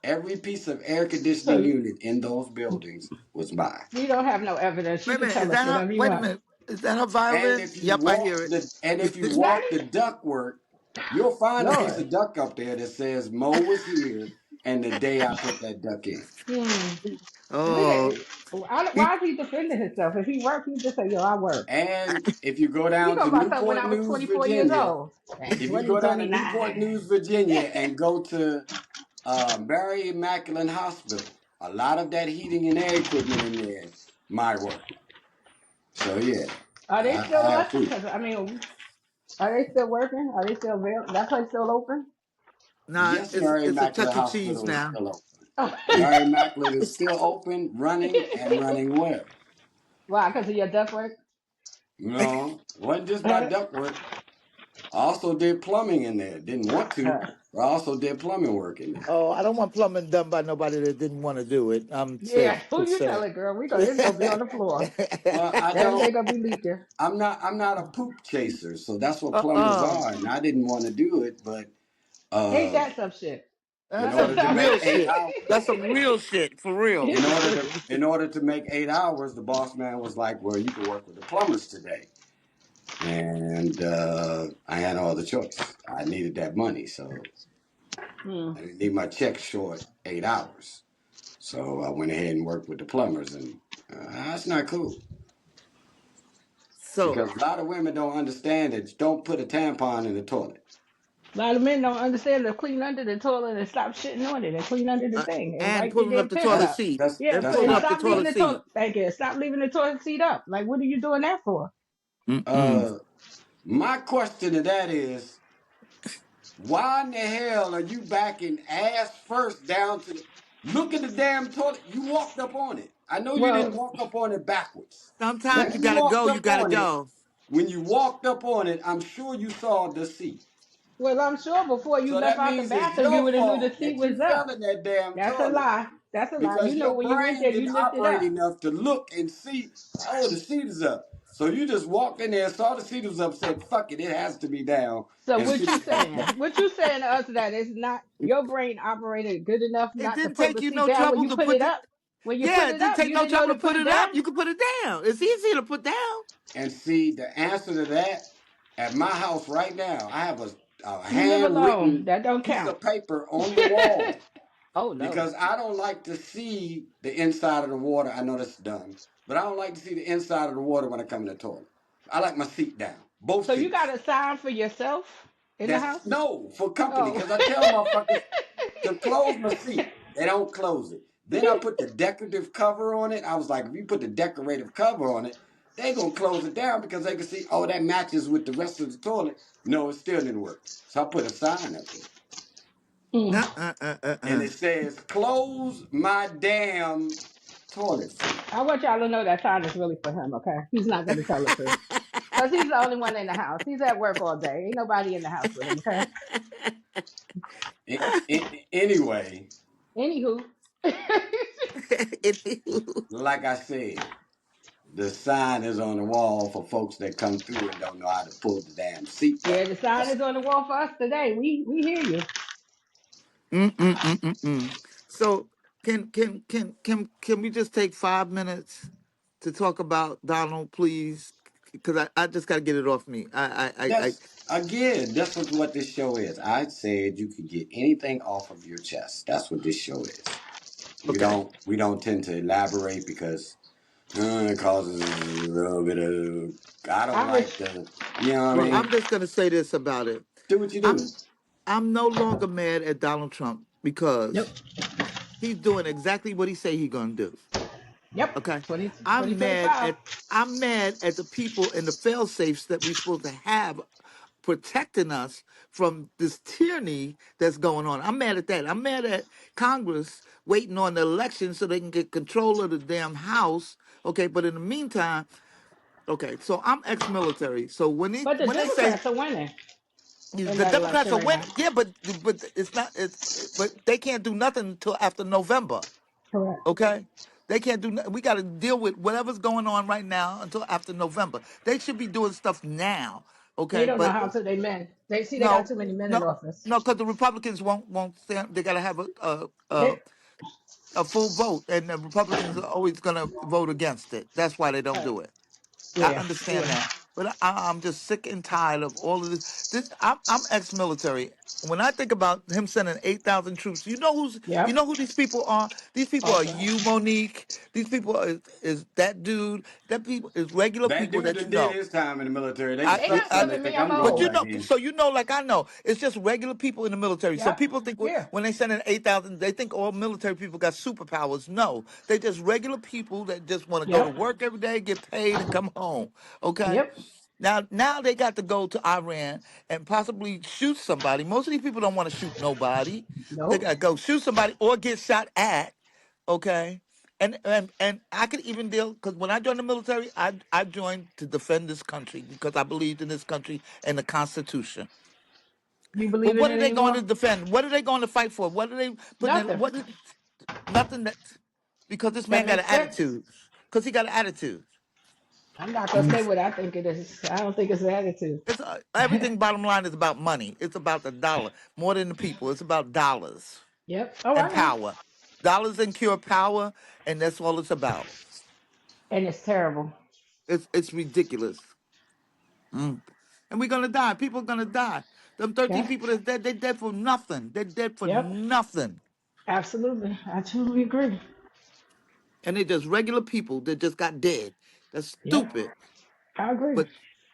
Every piece of air conditioning So unit in those buildings was mine. we don't have no evidence. You Wait a can minute. Is tell us that her? whatever you Wait a want. minute. Is that her And violin? if you Yep, I hear walk it. That the duct work, you'll find a piece Lord. of duct up there that says Mo was here and the day I put that duck in. Hmm. Oh, he, Why is he defending himself? If he worked, he just say, "Yo, I work." And if you go You down go to about that when Newport I was News, 24 years Virginia, old. And if you go down to Newport 2029. News, Virginia, and go to Mary Immaculate Hospital, a lot of that heating and air equipment in there might work. So yeah, Are they still I have working? proof. Because I mean, are they still working? Are they still available? That place still open? nah, Yes, it's Mary it's a Immaculate Chuck E. Cheese Hospital is now. still open. Oh. Mary Immaculate is still open, running, and running well. Why? Because of your duct work? You know, wasn't just my ductwork. I also did plumbing in there. Didn't want to, but I also did plumbing work in there. Oh, I don't want plumbing done by nobody that didn't want to do it. I'm Yeah, safe who to you say. telling, girl? It's gonna be on the floor. Well, I That don't. thing gonna be leaking. I'm not a poop chaser, so that's what plumbers Uh-uh. are, and I didn't want to do it, but Ain't uh, that some shit? in That's That's order some to some make real eight shit. hours, That's some real shit for real. in order to make 8 hours, the boss man was like, "Well, you can work with the plumbers today," and I had no other choice. I needed that money, so Hmm. I didn't need my check short 8 hours. So I went ahead and worked with the plumbers, and that's not cool So, because a lot of women don't understand it. Don't put a tampon in the toilet. A lot of men don't understand to clean under the toilet and stop shitting on it and clean under the thing and and wipe your pulling up damn the piss toilet That's up. seat. that's Yeah, And that's pulling and up not the stop leaving toilet the seat. toilet. Thank you. Stop leaving the toilet seat up. Like, what are you doing that for? Mm-mm. uh my question to that is why in the hell are you backing ass first down to the look at the damn toilet? You walked up on it. I know you didn't Well, walk up on it backwards. When Sometimes you that's you gotta walked go. You up gotta on it, go. when you walked up on it, I'm sure you saw the seat. well. I'm sure before you So left that out the means it's bathroom, you your would have knew the fault seat that you was fell up. in that damn That's a toilet lie. That's a lie. You because know your when you went there, brain you didn't lifted operate up. enough to look and see, oh, the seat is up. So you just walked in there, saw the seat was up, said, fuck it, it has to be down, So and what you sit back down. saying? What you saying to us that it's not your brain operated good enough It not to didn't pull take the you seat no down when trouble you to put put it it. up? When you put Yeah, it it didn't up, take you no didn't know trouble to to put put it it up. down? You can put it down. It's easy to put down. And see, the answer to that, at my house right now, I have a You live alone. handwritten That don't piece count. of paper on the wall Oh no. because I don't like to see the inside of the water. I know that's dumb, but I don't like to see the inside of the water when I come in the toilet. I like my seat down, both So you got seats. a sign for yourself in the That's house? no for company Oh. because I tell motherfuckers to close my seat. They don't close it. Then I put the decorative cover on it. I was like, if you put the decorative cover on it, they gonna close it down because they can see, oh, that matches with the rest of the toilet. No, it still didn't work. So I put a sign up there. Hmm. And it says, close my damn toilet seat. I want y'all to know that sign is really for him, okay? He's not going to tell the truth. Because he's the only one in the house. He's at work all day. Ain't nobody in the house with him, okay? Anyway, Anywho. like I said, the sign is on the wall for folks that come through and don't know how to pull the damn seat Yeah, back. the sign is on the wall for us today. We hear you. Mm-mm-mm-mm-mm. So can we just take 5 minutes to talk about Donald, please? Because I just got to get it off me. I That's again, that's what this show is. I said you could get anything off of your chest. That's what this show is. okay. We don't tend to elaborate because it causes a little bit of I don't I'm like rich. the you know what I Well, Yeah. I'm mean? just gonna say this about it. Do what you do. I'm I'm no longer mad at Donald Trump Yep. because he's doing exactly what he say he gonna do. Yep. Okay, 20, I'm mad 2025. at I'm mad at the people and the fail safes that we're supposed to have protecting us from this tyranny that's going on. I'm mad at that. I'm mad at Congress waiting on the election so they can get control of the damn House. Okay, but in the meantime, okay, so I'm ex-military. So But the when they say Democrats are winning in the that Democrats election are right now. winning, yeah, but it's not. But they can't do nothing until after November. Correct. Okay, they can't do. We got to deal with whatever's going on right now until after November. They should be doing stuff now. They Okay, don't know but how to they men. They see they got no, too many men in no, office. no, because the Republicans won't stand. They got to have They, a full vote, and the Republicans are always going to vote against it. That's why they don't uh, do it. I yeah, understand yeah. that. But I'm just sick and tired of all of this. I'm ex-military. When I think about him sending 8,000 troops, you Yep. know who these people are. These people are That's right. you, Monique. These people is that dude. That people is regular That people dude that done you did know. his time in the military. They I, They suck not some. I, They sending me. think I'm I'm but going old. you back know, in. so you know, like I know, it's just regular people in the military. So Yep. people think Yeah. when they send in 8,000, they think all military people got superpowers. No, they just regular people that just want to go to Yep. work every day, get paid, and come home. Okay. Yep. Now they got to go to Iran and possibly shoot somebody. Most of these people don't want to shoot nobody. They Nope. got to go shoot somebody or get shot at. Okay. And I could even deal because when I joined the military, I joined to defend this country because I believed in this country and the Constitution. You But believe in what it are they going to anymore? defend? What are they going to fight for? What are they putting in? Nothing. What is nothing that because this man got an 76. attitude. Because he got an attitude. I'm not gonna say what I think it is. I don't think it's an attitude. It's everything. Bottom line is about money. It's about the dollar more than the people. It's about dollars Yep. Oh, and I know. power. Dollars and cure power, and that's all it's about. And it's terrible. It's ridiculous. Mm. And we're gonna die. People are gonna die. Them 13 Yeah. people that's dead, they're dead for nothing. They're dead for Yep. nothing. Absolutely. I totally agree. And they're just regular people that just got dead. That's Yep. stupid. I agree. But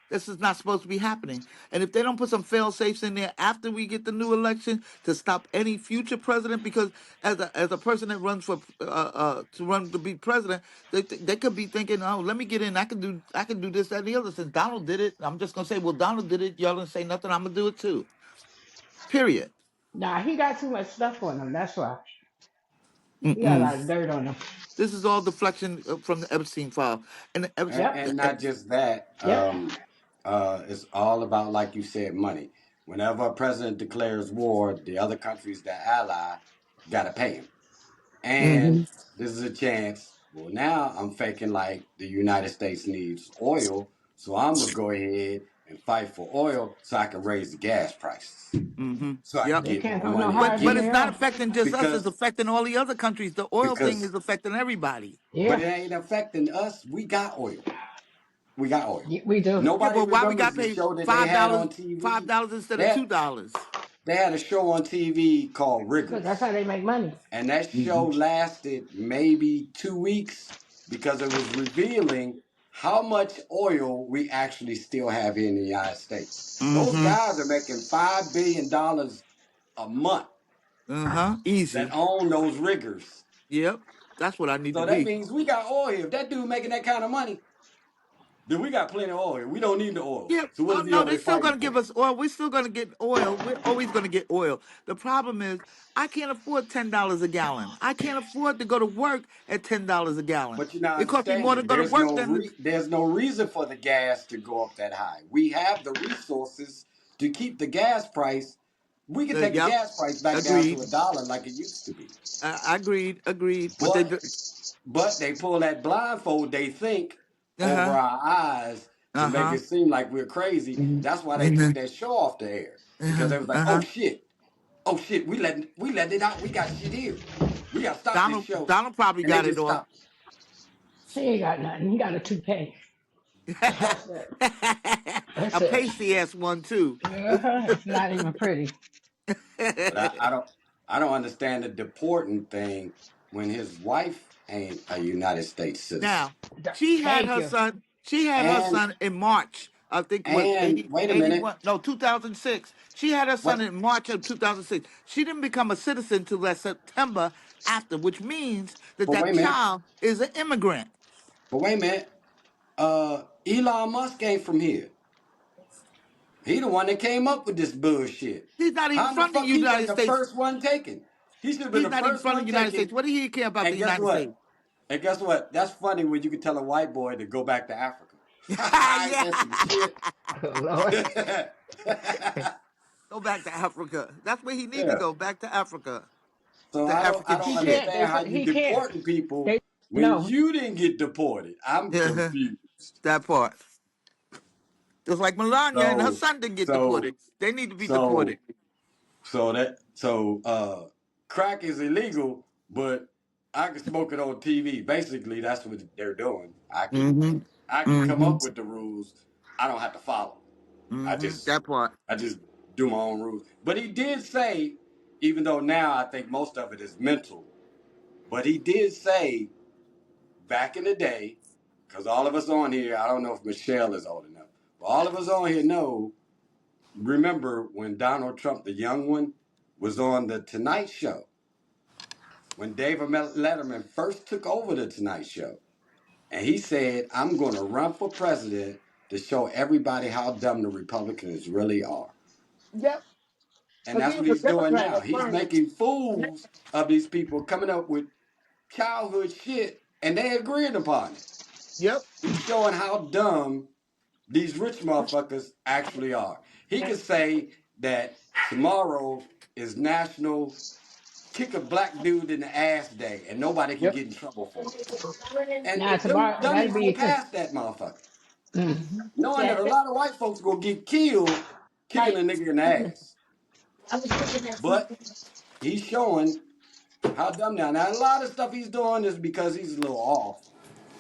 this is not supposed to be happening. And if they don't put some fail safes in there after we get the new election to stop any future president, because as a person that runs for to run to be president, they could be thinking, oh, let me get in. I can do this, that, and the other. Since Donald did it, I'm just gonna say, well, Donald did it. Y'all didn't say nothing. I'm gonna do it too. Period. Nah, he got too much stuff on him. That's why. He got a Mm-mm. lot of dirt on him. This is all deflection from the Epstein file, and the Epstein. Yep. And not just that. Yep. It's all about, like you said, money. Whenever a president declares war, the other countries that ally got to pay him. Mm-hmm. And this is a chance. Well, now I'm faking like the United States needs oil, so I'm gonna go ahead and fight for oil so I can raise the gas prices, Mm-hmm. so I can Yep. They get can't more go no money higher But than again. it's they not are. affecting just us; it's Because affecting all the other countries. The oil thing because is affecting everybody. but Yeah. it ain't affecting us. We got oil. We got oil. Yeah, we do. Yeah, Nobody but why we remembers got the paid show that they five had dollars, on five TV. dollars instead They of had, $2? they had a show on TV called Because that's Rigorous. how they make money. And that show Mm-hmm. lasted maybe 2 weeks because it was revealing how much oil we actually still have here in the United States. Those Mm-hmm. guys are making $5 billion a month that Easy. own those riggers. Yep. That's what I need to So that be. means we got oil. If that dude making that kind of money, then we got plenty of oil. We don't need the oil. Yeah. So what Oh is he no, over they're there still fighting gonna give for? us oil. We're still gonna get oil. We're always gonna get oil. The problem is I can't afford $10 a gallon. I can't afford to go to work at $10 a gallon. But you're not It costs me more to understanding. go to work than There's no reason for the gas to go up that high. We have the resources to keep the gas price. We can take the yep. gas price back down to Agreed. $1 like it used to be. Agreed. Agreed. But they. But they pull that blindfold. They think Uh over huh. our eyes to Uh make huh. it seem like we're crazy. That's why they took Uh that show off the air because huh. they was like, Uh oh shit, we let it out. We got shit here. We got to stop this Donald show, Donald probably and they got it just off. stopped. He ain't got nothing. He got a toupee. That's it. That's A it. pasty ass one too. It's not even pretty. But I don't understand the deporting thing when his wife ain't a United States citizen. Now, she had Thank her you. son. She had her And son in March. I think it was and 80, wait a minute. 81. No, 2006. She had her Wait son in March of 2006. She didn't become a citizen till that September after, which means that but that wait a minute. child is an immigrant. But wait a minute. Elon Musk ain't from here. He the one that came up with this bullshit. He's not even How the from the fuck he United wasn't the States. first one taken? He should have been He's the not even first from the one United States. taken. What do he care about the And guess United States? what? And guess what? That's funny when you can tell a white boy to go back to Africa. Ain't Yeah. that some shit? Oh, Lord. Go back to Africa. That's where he need to Yeah. go. Back to Africa. So The I African don't He can't. shit. understand how you He can't. deporting people They when no. you didn't get deported. I'm Yeah, confused. that part. Just like Melania and her So son didn't get so deported. They need to be so deported. crack is illegal, but I can smoke it on TV. Basically, that's what they're doing. I can Mm-hmm. I can come Mm-hmm. up with the rules. I don't have to follow. I just That part. I just do my own rules. But he did say, even though now I think most of it is mental, but he did say back in the day, because all of us on here, I don't know if Michelle is old enough, but all of us on here know, remember when Donald Trump, the young one, was on the Tonight Show, when David Letterman first took over the Tonight Show, and he said, I'm going to run for president to show everybody how dumb the Republicans really are. Yep. And Because that's he what was a he's doing Democrat now. at He's first. making fools of these people coming up with childhood shit, and they agreeing upon it. Yep. He's showing how dumb these rich motherfuckers actually are. He could say that tomorrow is National Kick a Black Dude in the Ass Day, and nobody can Yep. get in trouble for it. And Now them tomorrow that'll dummies be will it too. pass that motherfucker, Mm. knowing that a lot of white folks gonna get killed kicking a nigga in the ass. But he's showing how dumb now. Now a lot of stuff he's doing is because he's a little off.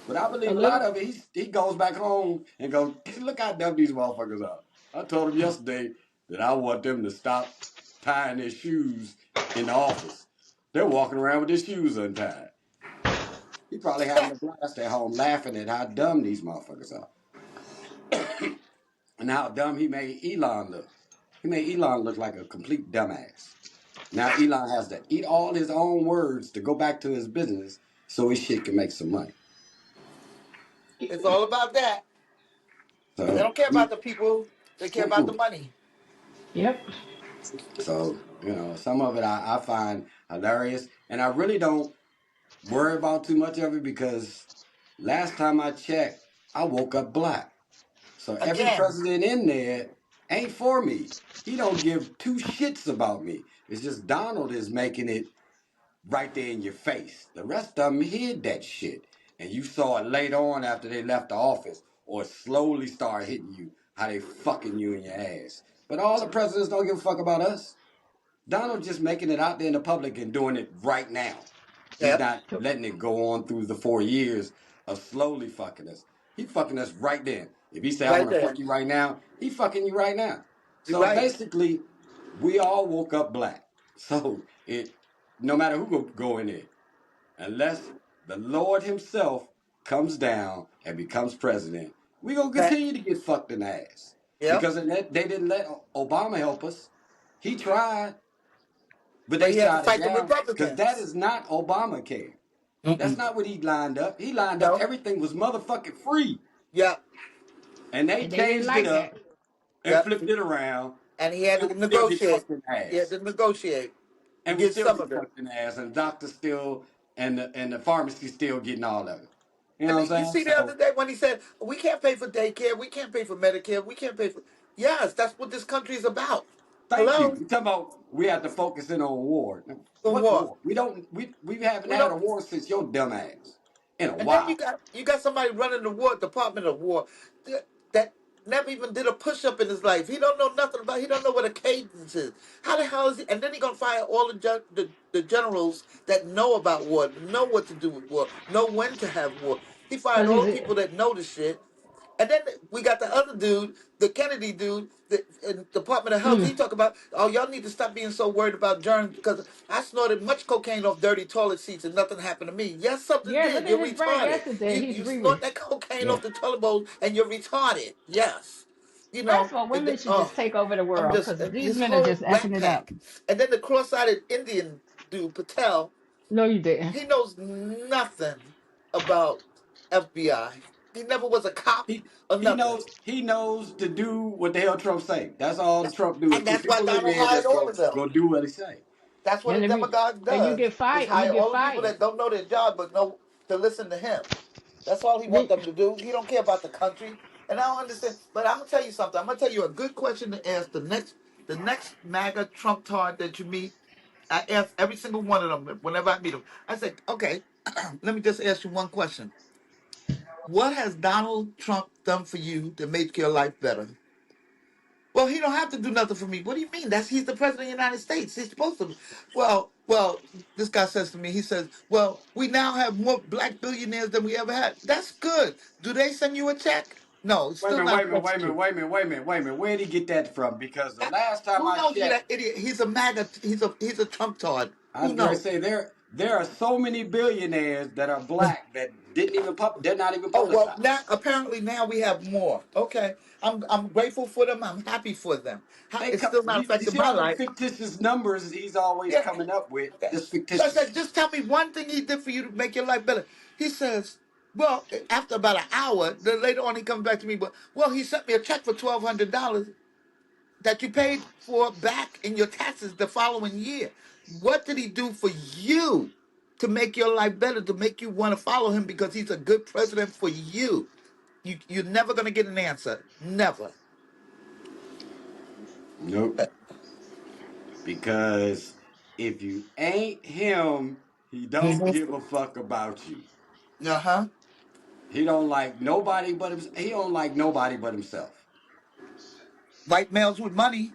But I A believe a lot little. of it, he goes back home and goes, look how dumb these motherfuckers are. I told him yesterday that I want them to stop tying their shoes in the office. They're walking around with their shoes untied. He probably having a blast at home laughing at how dumb these motherfuckers are. And how dumb he made Elon look. He made Elon look like a complete dumbass. Now Elon has to eat all his own words to go back to his business so his shit can make some money. It's all about that. They So don't care about the people. They care about the mm-mm. money. Yep. So, some of it I find hilarious. And I really don't worry about too much of it because last time I checked, I woke up black. So every Again. president in there ain't for me. He don't give two shits about me. It's just Donald is making it right there in your face. The rest of them hid that shit. And you saw it later on after they left the office or slowly start hitting you, how they fucking you in your ass. But all the presidents don't give a fuck about us. Donald just making it out there in the public and doing it right now. He's Yep. not letting it go on through the 4 years of slowly fucking us. He fucking us right then. If he say I Right want to there. fuck you right now, he fucking you right now. You're So right. basically, we all woke up black. So it, no matter who go in there, unless the Lord Himself comes down and becomes president, we gonna That. continue to get fucked in the ass Yep. because they didn't let Obama help us. He tried, but But they he had to shot it fight the down because that Republicans. is not Obamacare. That's Mm-mm. not what he lined up. He lined up No. everything was motherfucking free, Yep. and they And they didn't changed it like that. up and Yep. flipped it around, And he had and to we still get negotiate. fucked in the He had ass. to negotiate to And we get still some get of it. fucked in the ass, and the doctor still and the pharmacy still getting all of it. You And know then what you I'm saying? see the other So day when he said, "We can't pay for daycare. We can't pay for Medicare. We can't pay for." Yes, that's what this country is about. thank you. Hello, You talking about we have to focus in on war. on What war. war? We haven't We had a don't. war since your dumb ass in a And then while. you got somebody running the War Department of War that never even did a push up in his life. He don't know nothing about. He don't know what a cadence is. How the hell is he? And then he gonna fire all the generals that know about war, know what to do with war, know when to have war. He fired Cause all he's the people that know the shit. And then we got the other dude, the Kennedy dude, the in Department of Health. He mm, talk about, oh, y'all need to stop being so worried about germs because I snorted much cocaine off dirty toilet seats and nothing happened to me. Yes, something yeah. did. Look at You're his brain retarded. yesterday. You He's you re. snort that cocaine Yeah. off the toilet bowl and you're retarded. Yes, you First know. of all, And women then, should just oh, take over the I'm world just because these this men are whole just Rat effing it up. Pack, and then the cross-eyed Indian dude Patel. No, you didn't. He knows nothing about FBI. He never was a cop He or he nothing. knows to do what the hell Trump say. That's all Trump do is And put that's why people in Donald there hired that's all of them. gonna do what he say. That's what a And if you demagogue and you does, get is fired, you hire get all the people fired. that don't know their job but know to listen to him. That's all he want Then- them to do. He don't care about the country. And I don't understand. But I'm gonna tell you something. I'm gonna tell you a good question to ask the next MAGA Trump tard that you meet. I ask every single one of them whenever I meet them. I say, okay, let me just ask you one question. What has Donald Trump done for you that made your life better? Well, he don't have to do nothing for me. What do you mean? He's the president of the United States. He's supposed to. Well. This guy says to me, he says, "Well, we now have more black billionaires than we ever had. That's good. Do they send you a check? No, it's Wait a still minute, not wait a minute, wait a effective. minute, wait a minute, wait a minute, wait a minute. Where did he get that from? Because the Uh, last time Who I knows who checked, that idiot? He's a MAGA. He's a Trump tard. I was Who going to knows? say there are so many billionaires that are black that didn't even they're not even Oh well, now publicized. apparently now we have more. Okay, I'm grateful for them. I'm happy for them. They It's come, still not you affecting see my all them life. fictitious numbers he's always Yeah. coming up with, Okay. just So I said, fictitious. just tell me one thing he did for you to make your life better. He says, well, after about an hour, then later on he comes back to me, but well, he sent me a check for $1,200 that you paid for back in your taxes the following year. What did he do for you to make your life better, to make you want to follow him because he's a good president for you? You're never going to get an answer. Never. Nope. Because if you ain't him, he don't Uh give a fuck about you. huh. He don't like nobody but he don't like nobody but himself. White males with money.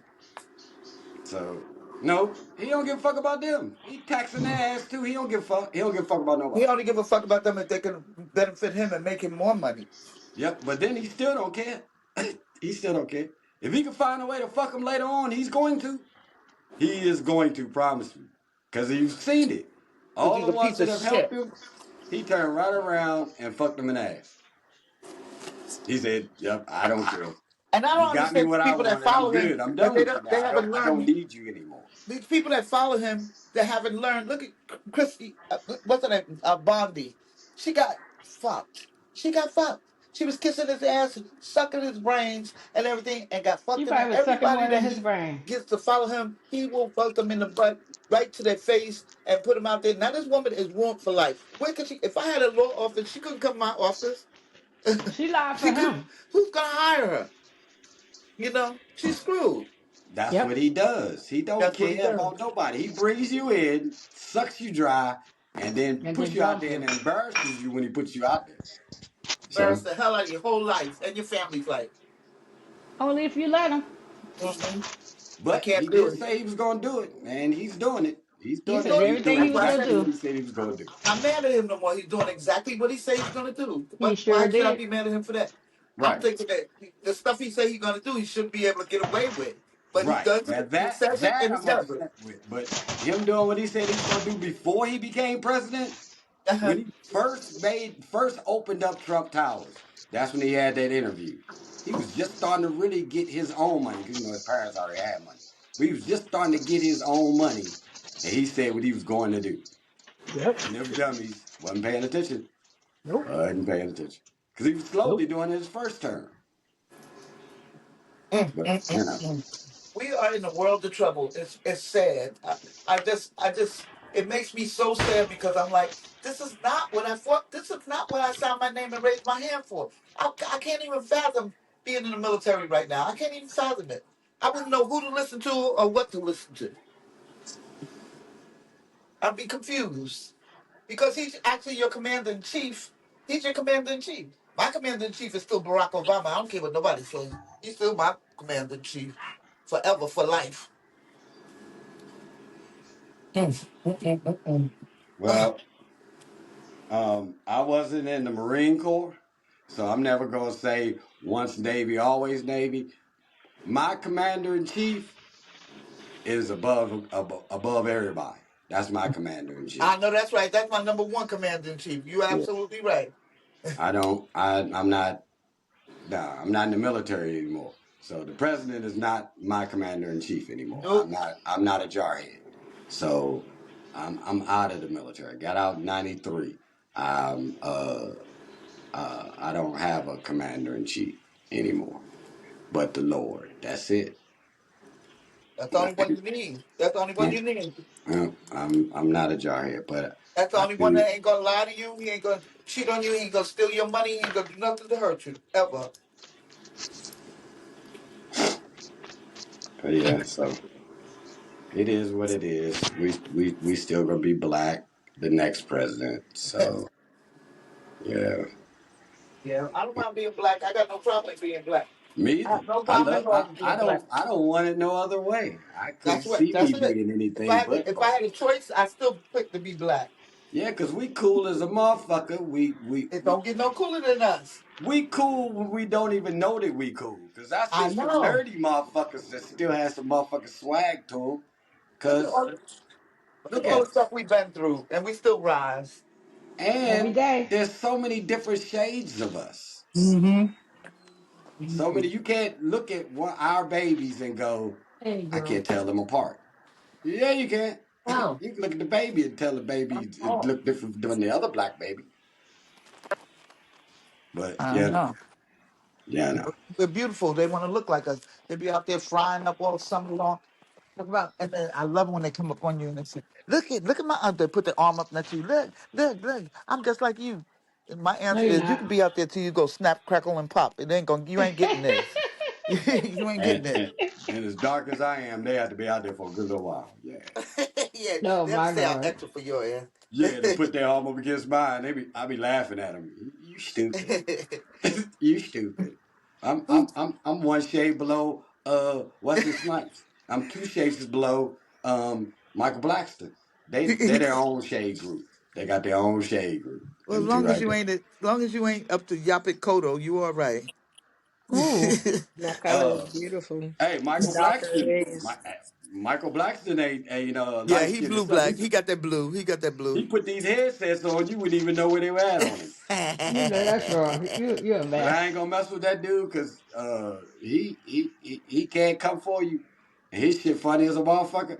So no, he don't give a fuck about them. He taxing their ass too. He don't give a fuck. He don't give a fuck about He nobody. only give a fuck about them if they can benefit him and make him more money. Yep. But then he still don't care. He still don't care. If he can find a way to fuck him later on, he's going to. He is going to, promise me. Because you've seen it. Because All he's the a ones piece that of have helped shit. him, he turned right around and fucked them in the ass. He said, "Yep, I don't care. And I You don't got me understand what I people that wanted. I'm follow him good. I'm that done with you they now. haven't I don't learned. need you anymore." These people that follow him that haven't learned. Look at Christy. What's her name? Bondi. She got fucked. She got fucked. She was kissing his ass, sucking his brains and everything, and got You fucked in probably the. was sucking Everybody more than that his he brain. gets to follow him, he will fuck them in the butt, right to their face, and put them out there. Now this woman is ruined for life. Where could she? If I had a law office, she couldn't come to my office. She lied for She couldn't. him. Who's gonna hire her? She's screwed. That's what Yep. he does. He don't That's what he care does. about nobody. He brings you in, sucks you dry, and then And puts then you out dump there and you. embarrasses you when he puts you out there. Embarrass So, the hell out of your whole life and your family's life. Only if you let him. Mhm. I but he can't do did it. say he was going to do it, and he's doing it. He's He doing said it. He's everything doing he That's was why I gonna exactly said what do. he said he was going to do. I'm mad at him no more. He's doing exactly what he said he's gonna do. He Why sure should I did. be mad at him for that? I'm Right. thinking that the stuff he said he's gonna do, he should be able to get away with. But he Right. does Now it. He says it that and he I'm does it. upset with. But him doing what he said he was going to do before he became president, when Uh-huh. he first opened up Trump Towers, that's when he had that interview. He was just starting to really get his own money because his parents already had money. But he was just starting to get his own money, and he said what he was going to do. Yep. And them dummies wasn't paying attention. Nope. Wasn't paying attention because he was slowly Nope. doing his first term. Mm, But mm, mm, mm. We are in a world of trouble. It's sad. I just it makes me so sad because I'm like, this is not what I fought. This is not what I signed my name and raised my hand for. I can't even fathom being in the military right now. I can't even fathom it. I wouldn't know who to listen to or what to listen to. I'd be confused because he's actually your commander in chief. He's your commander in chief. My commander in chief is still Barack Obama. I don't care what nobody says. He's still my commander in chief forever for life. well, I wasn't in the Marine Corps, so I'm never gonna say once Navy, always Navy. My commander in chief is above everybody. That's my commander in I chief. know that's right. That's my number one commander in chief. You're Yeah. absolutely right. I don't. I'm not. Nah, I'm not in the military anymore. So the president is not my commander in chief anymore. I'm Nope. not. I'm not a jarhead. So I'm out of the military. Got out in '93. Um. Uh. I don't have a commander in chief anymore. But the Lord. That's it. That's the only one you need. That's the only one you need. I'm not a jarhead, but That's the I only one do. that ain't gonna lie to you. He ain't gonna cheat on you. He ain't gonna steal your money. He ain't gonna do nothing to hurt you ever. But yeah. So it is what it is. We still gonna be black. The next president. So yeah. Yeah, I don't mind being black. I got no problem with being black. Me I either. have no problem at all with I being black. don't want it no other way. I couldn't see That's me it. being If I anything had but if I black. had a choice, I still pick to be black. Yeah, cause we cool as a motherfucker. It don't get no cooler than us. We cool when we don't even know that we cool. Cause I I see some know. nerdy motherfuckers that still have some motherfucking swag to them. Look at Cause all, look at all yeah, the stuff we've been through, and we still rise. Every and day. there's so many different shades of us. Mm-hmm. So many you can't look at our babies and go, There you I go. can't tell them apart. Yeah, you can. Oh, You can look at the baby and tell the baby it look different than the other black baby. But I yeah, know. yeah, no. We're beautiful. They want to look like us. They be out there frying up all summer long. Talk about, and then I love when they come up on you and they say, look at my aunt." They put their arm up next to you. Look, I'm just like you." And my No, answer you're is, you not. could be out there till you go snap, crackle, and pop. It ain't going. You ain't getting this. You ain't getting And, this. and and as dark as I am, they have to be out there for a good little while. Yeah. Yeah, Oh they have to my stay out God. extra for your ass. Yeah, to put their arm up against mine, I be laughing at them. You stupid. You stupid. I'm one shade below Wesley Snipes. I'm two shades below Michael Blackston. They're their own shade group. They got their own shade group. Well, as Them two long as right you there. ain't, as long as you ain't up to Yapik Kodo, you all right. Ooh. That color is Uh beautiful. hey, The darker it is. Michael Blackston ain't Yeah, light he skinned blue himself. black. He got that blue. He got that He blue. put these headsets on, you wouldn't even know where they were at on him. You know that's wrong. You're a But I ain't mess. gonna mess with that dude because he can't come for you. And his shit funny as a motherfucker.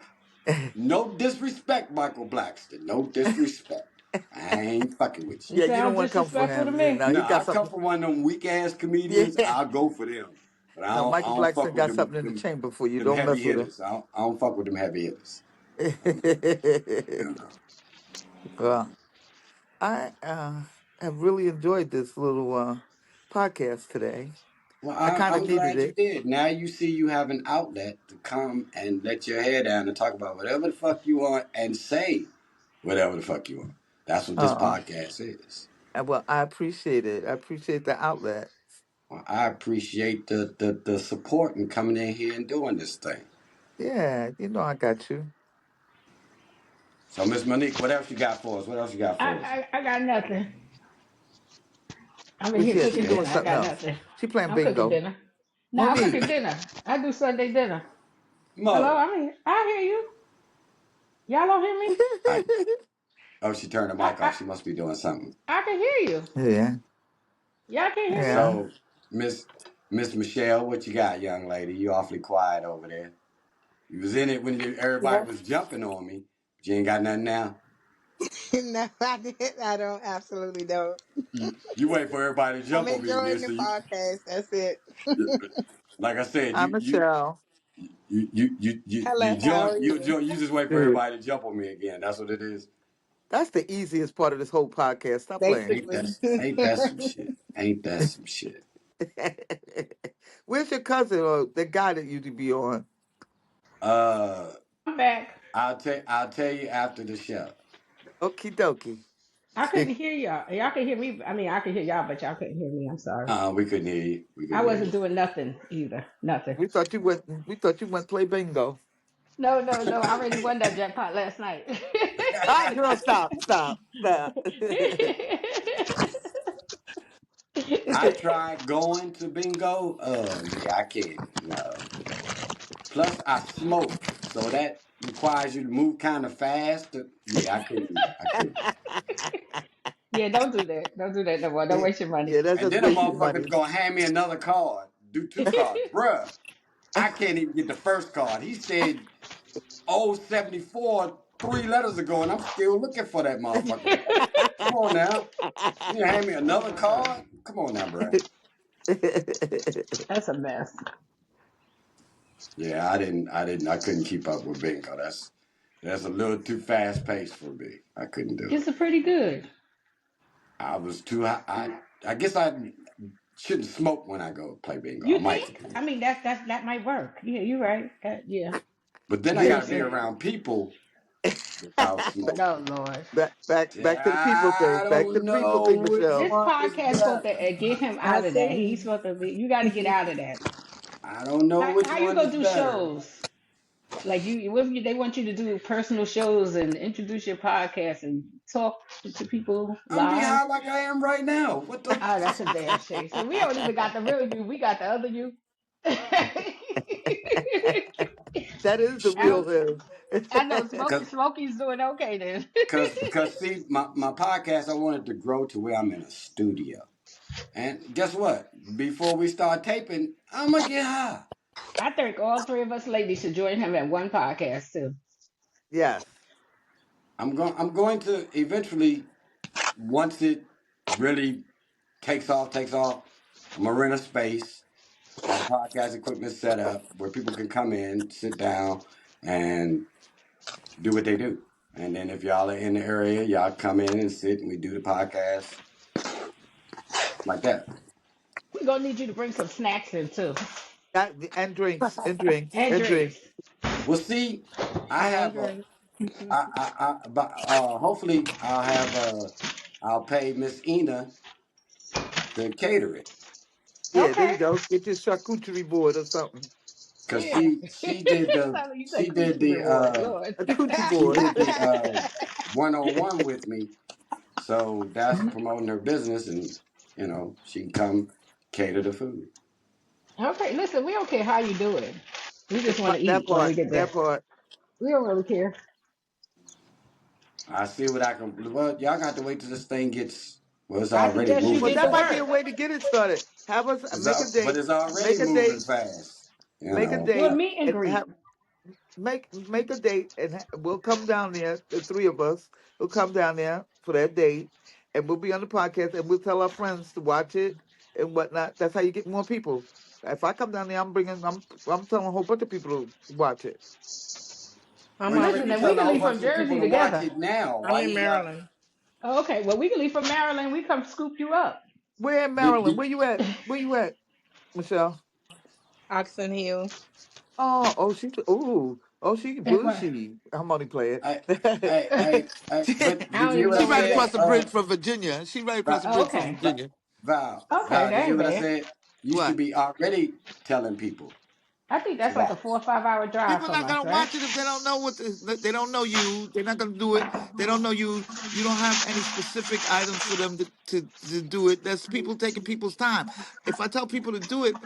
No disrespect, Michael Blackston. No disrespect. I ain't fucking with you. You Yeah, you don't sound want to come for disrespectful to him. Yeah, me. no, No, he got I come something. from one of them weak ass comedians. Yeah. I'll go for them, but No, I Michael don't fuck Blackson with got something in the them chamber for you. them Don't heavy mess with him. hitters. I don't fuck with them heavy hitters. You know. Well, I have really enjoyed this little podcast today. Well, I kind of I'm needed glad you it. did. Now you see you have an outlet to come and let your hair down and talk about whatever the fuck you want and say whatever the fuck you want. That's what this Uh, podcast is. well, I appreciate it. I appreciate the outlet. Well, I appreciate the support and coming in here and doing this thing. Yeah, you know I got you. So, Miss Monique, what else you got for us? What else you got for us? I got nothing. I'm in Where's here she at? She cooking doing dinner. I something got else. nothing. She playing I'm cooking bingo. dinner. No, I'm Monique. cooking dinner. I do Sunday dinner. Hello, Mo. I hear you. Y'all don't hear me? I, oh, she turned the I, mic off. I, She must be doing something. I can hear you. Yeah, Y'all can't hear me? yeah. So, Miss Miss Michelle, what you got, young lady? You awfully quiet over there. You was in it when everybody Yeah. was jumping on me, but you ain't got nothing now. No, I did. I don't. Absolutely don't. You wait for everybody to I'm jump on me, and then enjoying the so podcast. That's it. like I said, I'm Michelle. Hello. How are you? you just wait for Good. everybody to jump on me again. That's what it is. That's the easiest part of this whole podcast. Stop playing. Ain't Basically. that ain't that some shit? Ain't that some shit? Where's your cousin or the guy that you to be on? Uh, I'm back. I'll tell you after the show. Okie dokie. I couldn't hear y'all. Y'all can hear me. I mean, I can hear y'all, but y'all couldn't hear me. I'm sorry. We couldn't hear you. We I couldn't hear wasn't you. doing nothing either. Nothing. We thought you went play bingo. No, no, no. I already won that jackpot last night. Ah, girl, stop. I tried going to bingo. Yeah, I can't. No. Plus, I smoke, so that requires you to move kind of fast. Yeah, I couldn't. I couldn't. Yeah, don't do that. Don't do that no more. Don't waste your money. Yeah, that's And just then a wasting motherfucker's money. gonna hand me another card. Do two cards, bruh. I can't even get the first card. He said 074 3 letters ago, and I'm still looking for that motherfucker. Come on now. You hand me Oh another my god, card? Come on now, bruh. that's a mess. Yeah, I couldn't keep up with bingo. That's a little too fast paced for me. I couldn't do it. It's a pretty good. I was too high. I guess I shouldn't smoke when I go play bingo. I You might, think? I mean, that might work. Yeah, you're right. Yeah, but then I it got to makes be sense. around people without No, smoking. Lord. back to the people thing. I Back to don't the people know thing, which This Michelle. one is podcast supposed to better. get him I out of that. He's see. supposed to be. You got to get out of that. I don't know which How you one gonna is do better. shows? Like they want you to do personal shows and introduce your podcast and talk to people I'm be live. high like I am right now. What the? Oh, that's a damn shame. So we don't even got the real you. We got the other you. That is the I, real him. I know Cause, Smokey's doing okay then. see, my podcast, I wanted to grow to where I'm in a studio. And guess what? Before we start taping, I'm gonna get high. I think all three of us ladies should join him at one podcast too. Yes. I'm going to eventually, once it really takes off, I'm gonna rent a space, have podcast equipment set up where people can come in, sit down, and do what they do. And then if y'all are in the area, y'all come in and sit and we do the podcast like that. We're gonna need you to bring some snacks in too. That, and drinks, and drinks, And and drinks. drinks. Well, see, I And have a, drink. but hopefully I'll pay Miss Ina to cater it. Yeah, there you Okay. go. Get your charcuterie board or something. Cause Yeah. she did It the sounded like you said she did coochie the reward, uh Lord. A coochie she board. did the 101 with me. So that's promoting her business, and she can come cater the food. Okay, listen, we don't care how you do it. We just want to That eat when we part. get there. That part. We don't really care. I see what I can. Well, y'all got to wait till this thing gets. Well, it's I already suggest you Well, moving did that the might fast. be a work. way to get it started. Have us make a But date. it's already Make a moving date. fast. Make a Do a date, meet and and greet. make a date, and we'll come down there. The three of us will come down there for that date, and we'll be on the podcast, and we'll tell our friends to watch it and whatnot. That's how you get more people. If I come down there, I'm telling a whole bunch of people to watch it. I'm Well, already Listen, you then we telling a can whole leave bunch from of people Jersey to watch together. it now. I'm Why in you got? Maryland. Oh, okay, well, we can leave from Maryland. We come scoop you up. Where in Did, Maryland? did, Where you at? Where you at, Michelle? Oxon Hill. She bushy. I'm only playing. I, she, but I did don't you hear even what I she know where right that said? across is. the bridge from Virginia. She right across Va- the bridge from Okay. Virginia. Val, Okay, did you that hear ain't what I bad. said? You should What? be already telling people I think to that's like a watch. 4 or 5 hour drive People from not us, gonna right? watch it if they don't know they don't know you. They're not gonna do it. They don't know you. You don't have any specific items for them to do it. That's people taking people's time. If I tell people to do it,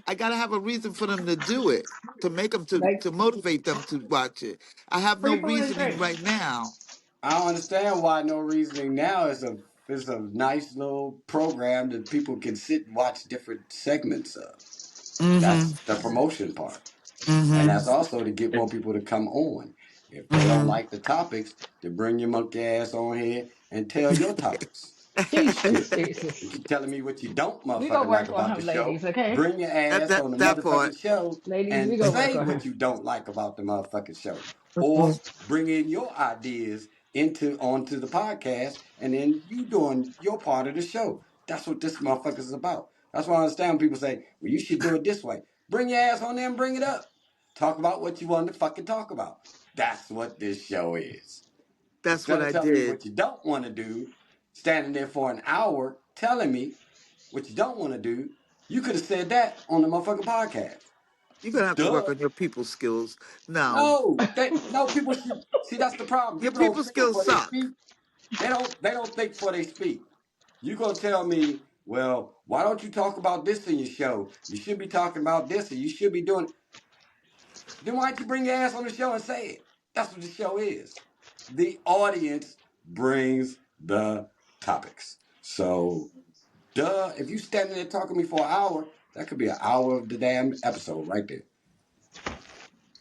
I gotta have a reason for them to do it. To make them Like to motivate them to watch it. I have no free food and reasoning drink. right now. I don't understand why no reasoning now is a nice little program that people can sit and watch different segments of. Mm-hmm. That's the promotion part. And Mm-hmm. that's also to get more people to come on. If they don't Mm-hmm. like the topics, to bring your monkey ass on here and tell your topics. Jesus, Shit. Jesus. You keep telling me what you don't We gonna motherfucking like work on about the him, show. ladies, okay? Bring your ass that on the that part. motherfucking show Ladies, we and gonna work say on what him. you don't like about the motherfucking show. Or bring in your ideas into onto the podcast and then you doing your part of the show. That's what this motherfucker is about. That's why I understand when people say, well, you should do it this way. Bring your ass on there and bring it up. Talk about what you want to fucking talk about. That's what this show is. That's what Instead of I telling me did. what you don't want to do, standing there for an hour telling me what you don't want to do, you could have said that on the motherfucking podcast. You're gonna have to work Duh. on your people skills. Now, No, people should see that's the problem. your People don't people think skills before they suck. speak. They don't think before they speak. You gonna tell me, well, why don't you talk about this in your show? You should be talking about this and you should be doing. Then why don't you bring your ass on the show and say it? That's what the show is. The audience brings the topics. So, duh, if you standing there talking to me for an hour, that could be an hour of the damn episode right there.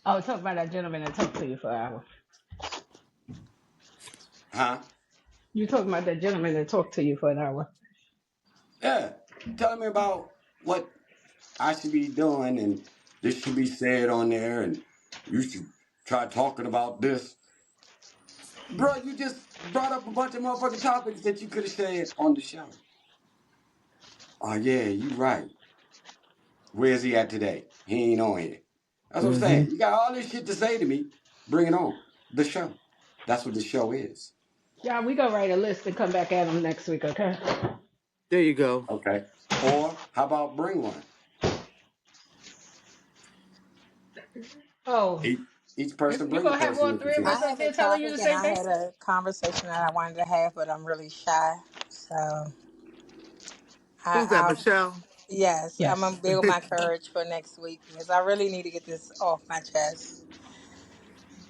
Oh, talk about that gentleman that talked to you for an hour. Huh? You talking about that gentleman that talked to you for an hour. Yeah. Telling me about what I should be doing and this should be said on there and you should try talking about this. Bro, you just brought up a bunch of motherfucking topics that you could have said on the show. Oh yeah, you right. Where's he at today? He ain't on here. That's what I'm Hmm. saying. You got all this shit to say to me. Bring it on. The show. That's what the show is. Yeah, we gonna write a list and come back at him next week, okay? There you go. Okay. Or how about bring one? Oh, Each person You bring a gonna have person all to three of consider. us I up have a there telling you topic the and same I thing? had a conversation that I wanted to have, but I'm really shy. So Who's that, I Michelle? yes, I'm gonna Yes. build my courage for next week because I really need to get this off my chest.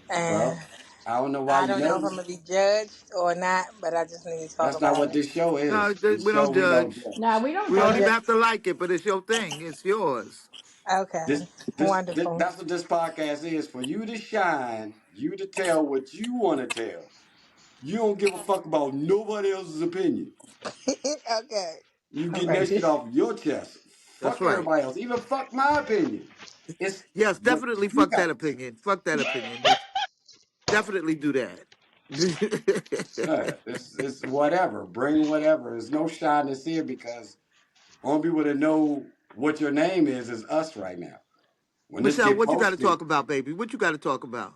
And Well, I don't know why I you don't know if I'm nervous. gonna be judged or not, but I just need to talk That's not about what it. this show No, is. This we show don't we don't judge. Nah, judge. we don't We don't Oh, judge. even just have to like it, but it's your thing. It's yours. okay, This wonderful. that's what this podcast is for you to shine, you to tell what you want to tell. You don't give a fuck about nobody else's opinion. Okay, You All getting right, that shit this off your chest. That's Fuck right. everybody else. Even fuck my opinion. It's Yes, what definitely you fuck got that to say. opinion. Fuck that opinion. It's, definitely do that. It's whatever. Bring whatever. There's no shyness here because only people that know what your name is us right now. When this Michelle, get what you got to posted, talk about, baby? What you got to talk about?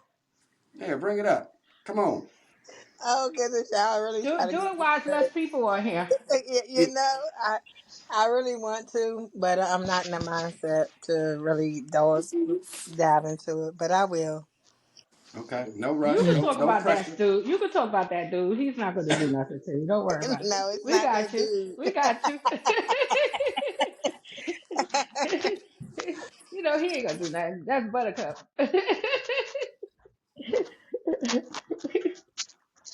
yeah, bring it up. Come on. oh goodness, y'all really try to do get it me while it's less started. people on here. You know, I really want to, but I'm not in the mindset to really dive into it. But I will. Okay. No You rush. can No talk no about that, pressure. Stu. You can talk about that dude. He's not going to do nothing to you. Don't worry about it. No, it's We not got that you. dude. We got you. You know he ain't gonna do nothing. That's Buttercup.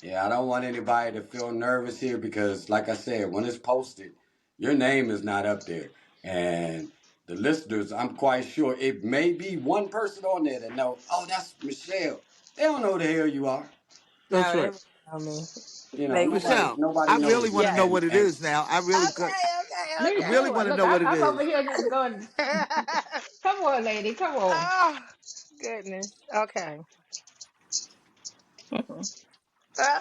Yeah, I don't want anybody to feel nervous here because, like I said, when it's posted, your name is not up there. And the listeners, I'm quite sure it may be one person on there that know, oh, that's Michelle. They don't know who the hell you are. That's No, they right. really know me. You know, They really. nobody Michelle, nobody I really knows want you. to know Yes. what it is now. Okay. Me I Okay. really too. want to Look, know what it I'm over is. here going. Okay. Come on, lady. Come on. Oh goodness. Okay.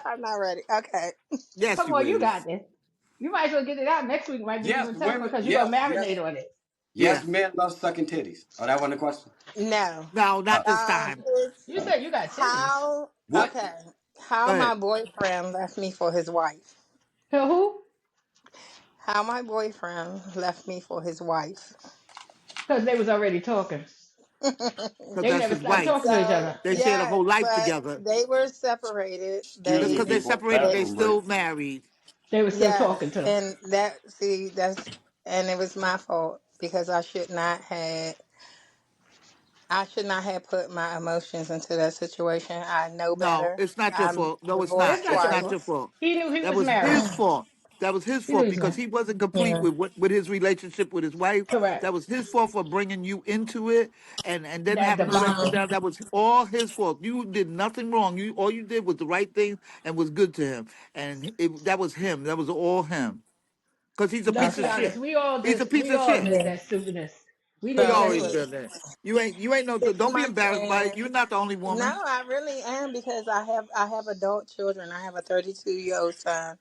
I'm not ready. Okay. Yes, Come you on. You is. got this. You might as well get it out next week. Might be Yes, even tougher women, because you're gonna yes, yes. marinate on it. Yeah. Yes, men love sucking titties. Oh, that wasn't a question? No. No, not this time. It's You said you got titties. how. What? Okay. Go How ahead. my boyfriend left me for his wife. Who? How my boyfriend left me for his wife. Because they was already talking. Because They that's never his stopped wife. talking to each So other. They shared a yes, whole life but together. they were separated. Excuse Just me, because they're people. separated, they Bathroom break. still married. They were still talking Yes, to. and and it was my fault because I should not have put my emotions into that situation. I know No, better. it's not your I'm fault. No, it's It's not. divorced not It's your not twice. your fault. fault. He knew he That was was married. his fault. That was his He knew fault he was because married. he wasn't complete Yeah. with with his relationship with his wife. Correct. That was his fault for bringing you into it and then That having to let you debacle. down. That was all his fault. You did nothing wrong. You all you did was the right thing and was good to him. And that was him. That was all him. Because he's a Let's piece be of Okay. honest. shit. We all He's a did. piece We of all shit. did Yeah. that stupidness. We We did So that always shit. anyway, done that. You ain't no. six Don't be months embarrassed by it. in. You're not the only No, woman. I really am because I have adult children. I have a 32-year-old son.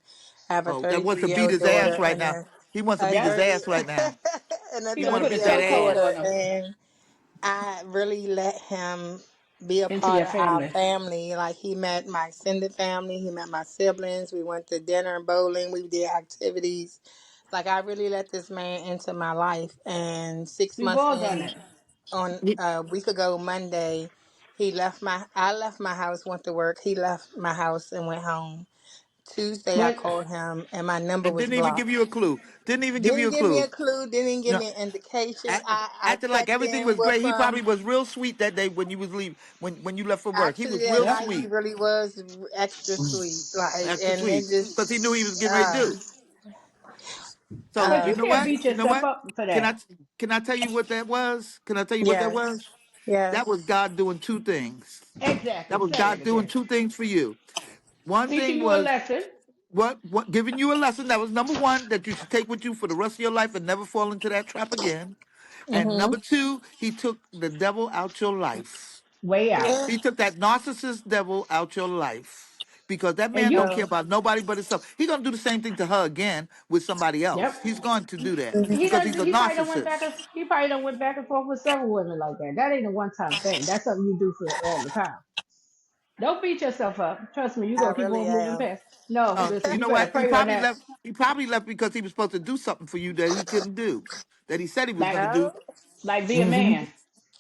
I have a Oh, that wants to 33-year-old beat old his ass daughter right and now. He wants to a beat his Yep. 30 ass right now. and a He He gonna want to put a beat that 30-year-old chokehold ass. on daughter, them and I really let him be a into part your of our family. family. Like he met my extended family, he met my siblings. We went to dinner and bowling. We did activities. Like I really let this man into my life. And six We've months all done in, it. on a week ago Monday, I left my house, went to work. He left my house and went home. Tuesday I But called him and my number And was didn't even give you blocked. a clue. Didn't even give you Didn't a give me clue. a clue, didn't even give No, me an indication. act, I acted like checked everything in was with great. He probably him. was real sweet that day when you was leave when you left for work. He was Actually, that real yep. night he sweet, really was extra sweet. Like, extra and it sweet, because he knew he was just, getting ready to do. So But you you know can't what? beat You know yourself what? up for Can I that. can I tell you what that was? Can I tell you what that yes, was? That was yes. God doing two things. That Exactly. was Say God it doing again. two things for you. One Teaching thing you a was lesson. what giving you a lesson that was number one that you should take with you for the rest of your life and never fall into that trap again. And Mm-hmm. number two, he took the devil out your life. Way out. Yeah. He took that narcissist devil out your life. Because that And man you. don't care So, about nobody but himself. He's gonna do the same thing to her again with somebody else. Yep. He's going to do that He because does. he's a He probably done went back. narcissist. He probably done went back and forth with several women like that. That ain't a one time thing. That's something you do for all the time. Don't beat yourself up. Trust me, you I gonna keep really on moving am. past. No, listen, You you know better what? He pray on probably that. left. He probably left because he was supposed to do something for you that he couldn't do, that he said he was Like, gonna Oh, do. like be a Hmm. man.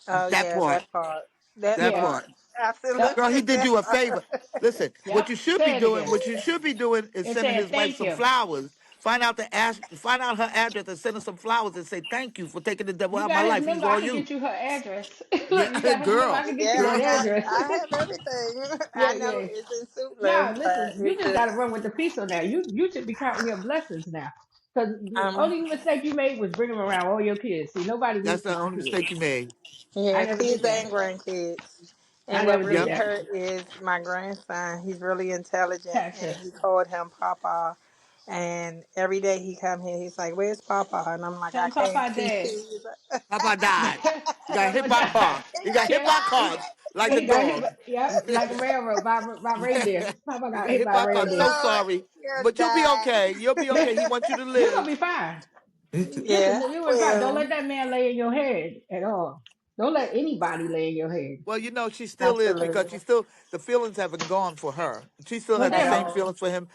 oh That yeah, part. that part. That That Yeah. part. part. Yep. Girl, he did Absolutely. you a favor. Listen, what Yep. you should be Say it doing, again. what you should be doing is And sending saying his wife thank some you. flowers. Find out her address and send her some flowers and say thank you for taking the devil You out of my got his life. He's number. I all can you. get you her address. Yeah, Look, you got his number. I girl, can get you Yeah, that girl. address. I have everything. I Yeah, know yeah. it's in Nah, Suitland, listen, but you it just got to just run with the peace on that. You should be counting your blessings now. Because the um only mistake you made was bringing around all your kids. See, nobody That's needs the my only kids. mistake you made. I yeah, never did kids that. and grandkids. I And what never did really Yep. that. hurt is my grandson. He's really intelligent, and Patrick. he called him Papa. And every day he come here, he's like, "Where's Papa?" And I'm like, Tell "I him can't Papa see dead. you." He's like, Papa died. He got hit Papa by a car. died. He got hit Yeah. by a car like the He got hit, dog. yep, like a railroad by reindeer. Papa He got got hit hit by a by a car. reindeer. So Lord, sorry. you But you'll be die. okay. You'll be okay. He wants you to You're going live. to be fine. Listen, Yeah, you were fine. Don't well, let that man lay in your head at all. Don't let anybody lay in your head. Well, you know, she still is because absolutely. she still the feelings haven't gone for her. She still Well, has the they At same are. all. feelings for him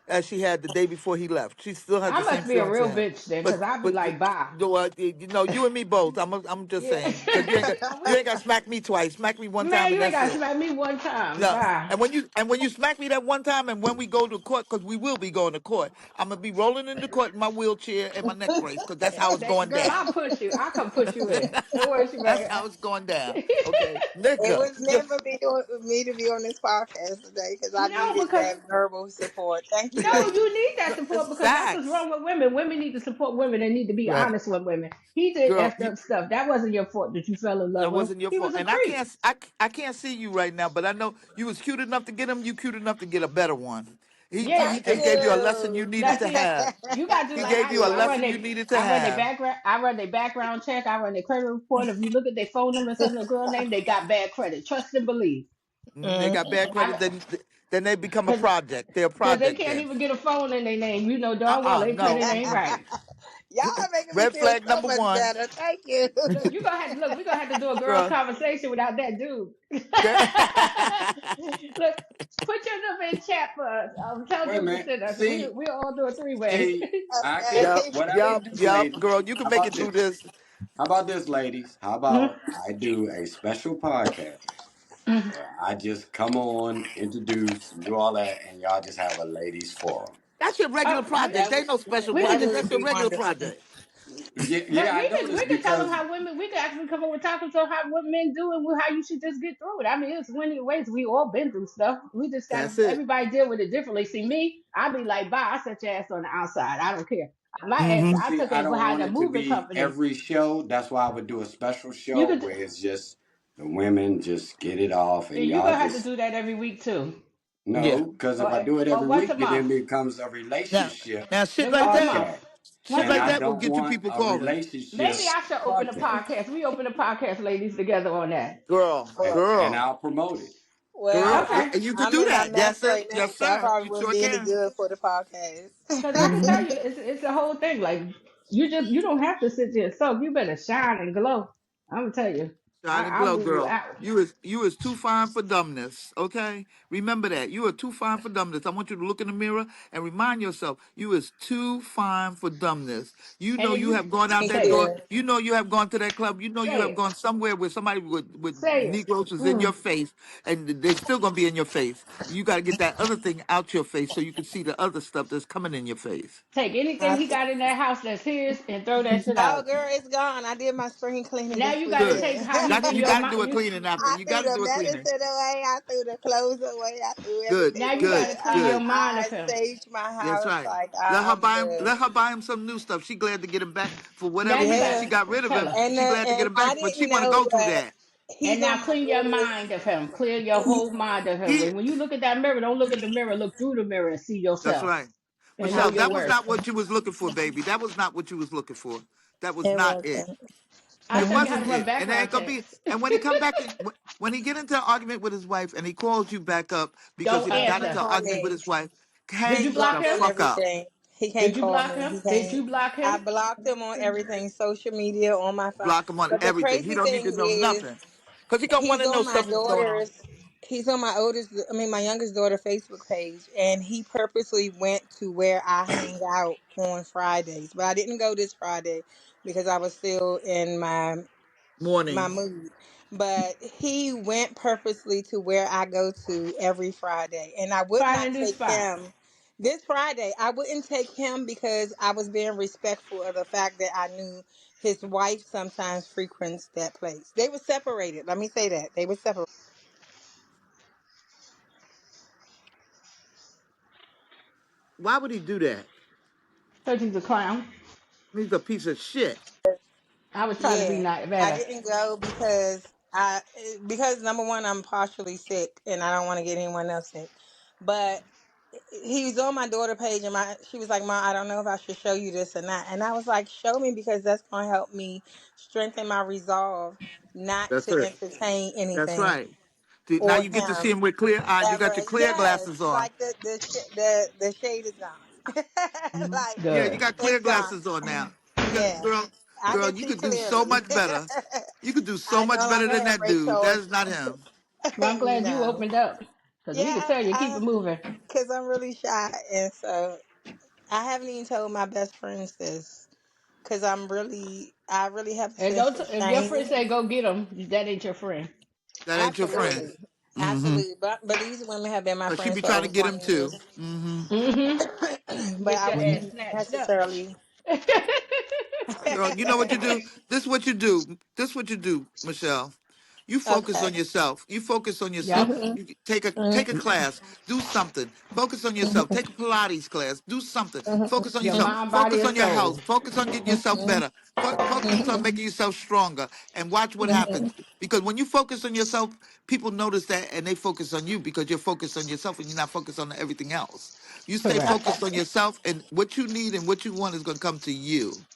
as she had the day before he left. She still has I the same must be a feelings for real him. bitch then, But because I'd be but like, bye. you know, you and me both. I'm just Yeah. saying because you ain't got to smack me twice. Smack me one Man, time and you ain't that's got to it. smack me one time. No, Bye. and when you smack me that one time, and when we go to court, because we will be going to court, I'm gonna be rolling into court in my wheelchair and my neck brace, because that's how it's going Girl, I'll down. push you. I'll come push you in. Don't worry That's about how it's going down. it. Okay, It nigga. was meant for me to be on this podcast today because I No, needed because that verbal support. Thank you, no, ladies. you need that It's support because that's what's facts. wrong with women. Women need to support women and need to be Right. honest with women. He did Girl, effed up stuff. That wasn't your fault that you fell in love that with him. wasn't your He fault. was a And creep. I can't see you right now, but I know you was cute enough to get him. You cute enough to get a better one. Yeah, Thank He just gave you a lesson you you. needed that's to it. have. You gotta do He like gave I you do. a lesson you needed to I run their have. background. I run their background check. I run their credit report. If you look at their phone numbers and the girl name, they got bad credit. Trust and believe. They Mm. got bad credit, I then they become a because project. They're a they project can't then. even get a phone in their name. You know darn well their No. credit ain't Mm-mm. right. Y'all are making me Red feel flag so number much one. better. Thank you. Look, you gonna have to look. We gonna have to do a girls' Girl. conversation without that dude. Look, put your number in chat for us. Tell Wait a Duke to minute. send us. See, We all do a three way. see, I can. Okay. Yup, What I can yup, do, yup. ladies? Girl, you can How make about it through this? this. How about this, ladies? How about I do a special podcast where I just come on, introduce, and do all that, and y'all just have a ladies forum. That's your regular Oh, project. That There would ain't no special we could that project. do. would That's your be regular wonderful. project. Yeah, But yeah, I we noticed could tell them because how women. We could actually come up with topics on how what men do and how you should just get through it. I mean, it's many ways. We all been through stuff. We just got That's to. it. Everybody deal with it differently. See me, I be like, bye. I set your ass on the outside. I don't care. My ass. Mm-hmm. I see, took I it don't behind want a it to moving be company. every show. That's why I would do a special You show could. where it's just the women just get it off, and You're y'all gonna have to just do that every week too, Yeah. no. Because if I or do it or every once a week, it then month. becomes a Now, relationship now, shit Maybe like once a that, month. podcast, shit Once a and like I month. that will don't get you want people a calling. relationship Maybe I should open a podcast. podcast. We open a podcast, ladies, together on that. Girl, and, Well, and girl, I'll promote it. well, girl. I, Okay. And you could I'm do in my that. Yes, mess sir. right now, Yes, so I sir. probably You wouldn't sure be any can. good for the podcast. Because I can tell you, it's a whole thing. Like you don't have to sit there and soak. You better shine and glow. I'm gonna tell you. Shine and I'll glow, move you girl. out. You is too fine for dumbness. Okay, remember that. You are too fine for dumbness. I want you to look in the mirror and remind yourself you is too fine for dumbness. You And know if you have you gone out that say door. it, Yeah. You know you have gone to that club. You know you say have it, gone somewhere where somebody with say it. Negroes is in your Mm. face, and they're still gonna be in your face. You got to get that other thing out your face so you can see the other stuff that's coming in your face. Take anything he got in that house that's his and throw that shit Oh, out. girl, it's gone. I did my spring cleaning Now this you got to Good. take weekend. how he's in You your got to do mind. a cleaning after. I You got threw to the do a cleaning. medicine away. I threw the clothes away. I threw Good, Now everything you got good, away. to clear your good. mind of I him. staged my That's house right. like I'm Let good. her buy him some new stuff. She glad to get him back for Now whatever you reason got she Yeah, got rid of tell him. her. and She glad to get and him I back, but she didn't want to know go through that that. And he's now on my clean your daughter's. mind of him. Clear your He, whole mind of him. He. When you look at that mirror, don't look at the mirror. Look through the mirror and see That's yourself right, and know Michelle. your That was not worth. what you was looking for, baby. That was not what you was looking for. That was it not it. wasn't. I It show you how to wasn't run it, and it ain't background gonna be. checks. And when he come back, when he get into an argument with his wife, and he calls you back up because Don't he No, got he into answer. an called argument with me. his wife, Did you hang block the Blocked him? on fuck up. everything. He can't Did you call block me. him? He Did can't. you block I him? blocked him on everything, social media, on my phone. Block him on But the everything. He crazy don't need to thing know is, nothing because he gonna want he's to know on my stuff that's going on. daughter's. He's on my my youngest daughter Facebook page, and he purposely went to where I hang out on Fridays. But I didn't go this Friday because I was still in my Morning. mood. but he went purposely to where I go to every Friday, and I would Find a not new take spot. him this Friday. I wouldn't take him because I was being respectful of the fact that I knew his wife sometimes frequents that place. They were separated. Let me say that they were separated. Why would he do that? Because he's a clown. He's a piece of shit. I was trying to be Yeah, not I better. didn't go because number one, I'm partially sick and I don't want to get anyone else sick. But he was on my daughter page and she was like, "Ma, I don't know if I should show you this or not." And I was like, "Show me because that's going to help me strengthen my resolve not That's to it. entertain That's anything right. See, now or you get to see him him with clear eyes. You ever." got your clear Yes, glasses on. like the shade is gone. Like Yeah, you Good. got clear it's gone. glasses on now. You got Yeah, girl, I girl. can You see could do so clearly. much better. You could do so I much no better longer than have that dude. That Rachel. is not him. Well, I'm glad you No. opened up. Because we could Yeah, tell you keep it moving. because I'm really shy, and so I haven't even told my best friends this because I really have a And sense don't of if your shame. friend say go get him, that ain't your friend. That ain't your friend. Absolutely, Mm-hmm. absolutely. But these women have been my She friends be for trying over to get him 20 too. years, Mm-hmm. but Get I your ass wouldn't snatched up. necessarily. Girl, you know what you do? This what you do. This what you do, Michelle. You focus Okay. on yourself. You focus on Yep. yourself. Mhm. You take a class. Do something. Focus on yourself. Mhm. Take a Pilates class. Do something. Mhm. Focus on Your yourself. mind, body, Focus and on your soul. health. Focus on getting yourself Mhm. better. Focus on making yourself stronger. And watch what Mhm. happens. Because when you focus on yourself, people notice that and they focus on you because you're focused on yourself and you're not focused on everything else. You stay Correct. Okay. focused on yourself and what you need and what you want is going to come to you.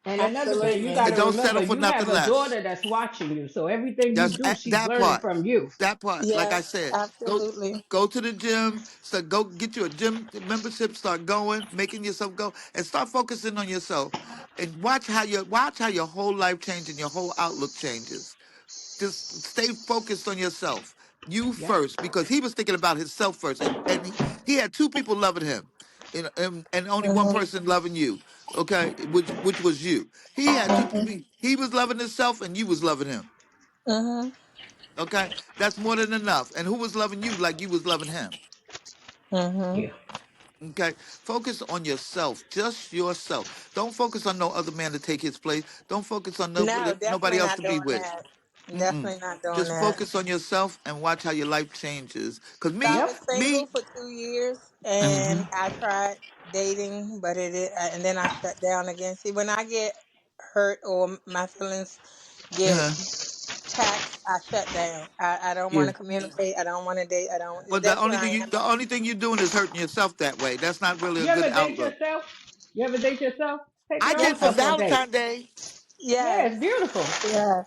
And another thing, you got Absolutely. to And don't remember, settle for you nothing have a less. daughter that's watching you. So everything you That's do, she's that learning part. from you. That part. Like I Yes, said, absolutely. go to the gym. So go get you a gym membership. Start going, making yourself go, and start focusing on yourself. And watch how your whole life changes and your whole outlook changes. Just stay focused on yourself. You Yep. first, because he was thinking about himself first, and he had two people loving him, and only one Mhm. person loving you. Okay, which was you. He had two Mhm. people. He was loving himself, and you was loving him. Mhm. Okay, that's more than enough. And who was loving you like you was loving him? Mhm. Yeah. Okay, focus on yourself, just yourself. Don't focus on no other man to take his place. Don't focus on No, nobody definitely else not to be doing with. that. Mm-mm. Definitely not doing Just that. focus on yourself and watch how your life changes. Cause So I me, was Yep. single me, for 2 years, and hmm I tried dating, but and then I shut down again. See, when I get hurt or my feelings get uh, taxed, I shut down. I don't want Yeah. to communicate. I don't want to date. I don't. well, the That's where only I thing am the now. only thing you're doing is hurting yourself that way. That's not really a You good ever date outlook. yourself? You ever date yourself? Take I your did own for self on Yes. a date. Valentine's Day. Yeah, Yes. it's beautiful. Yes.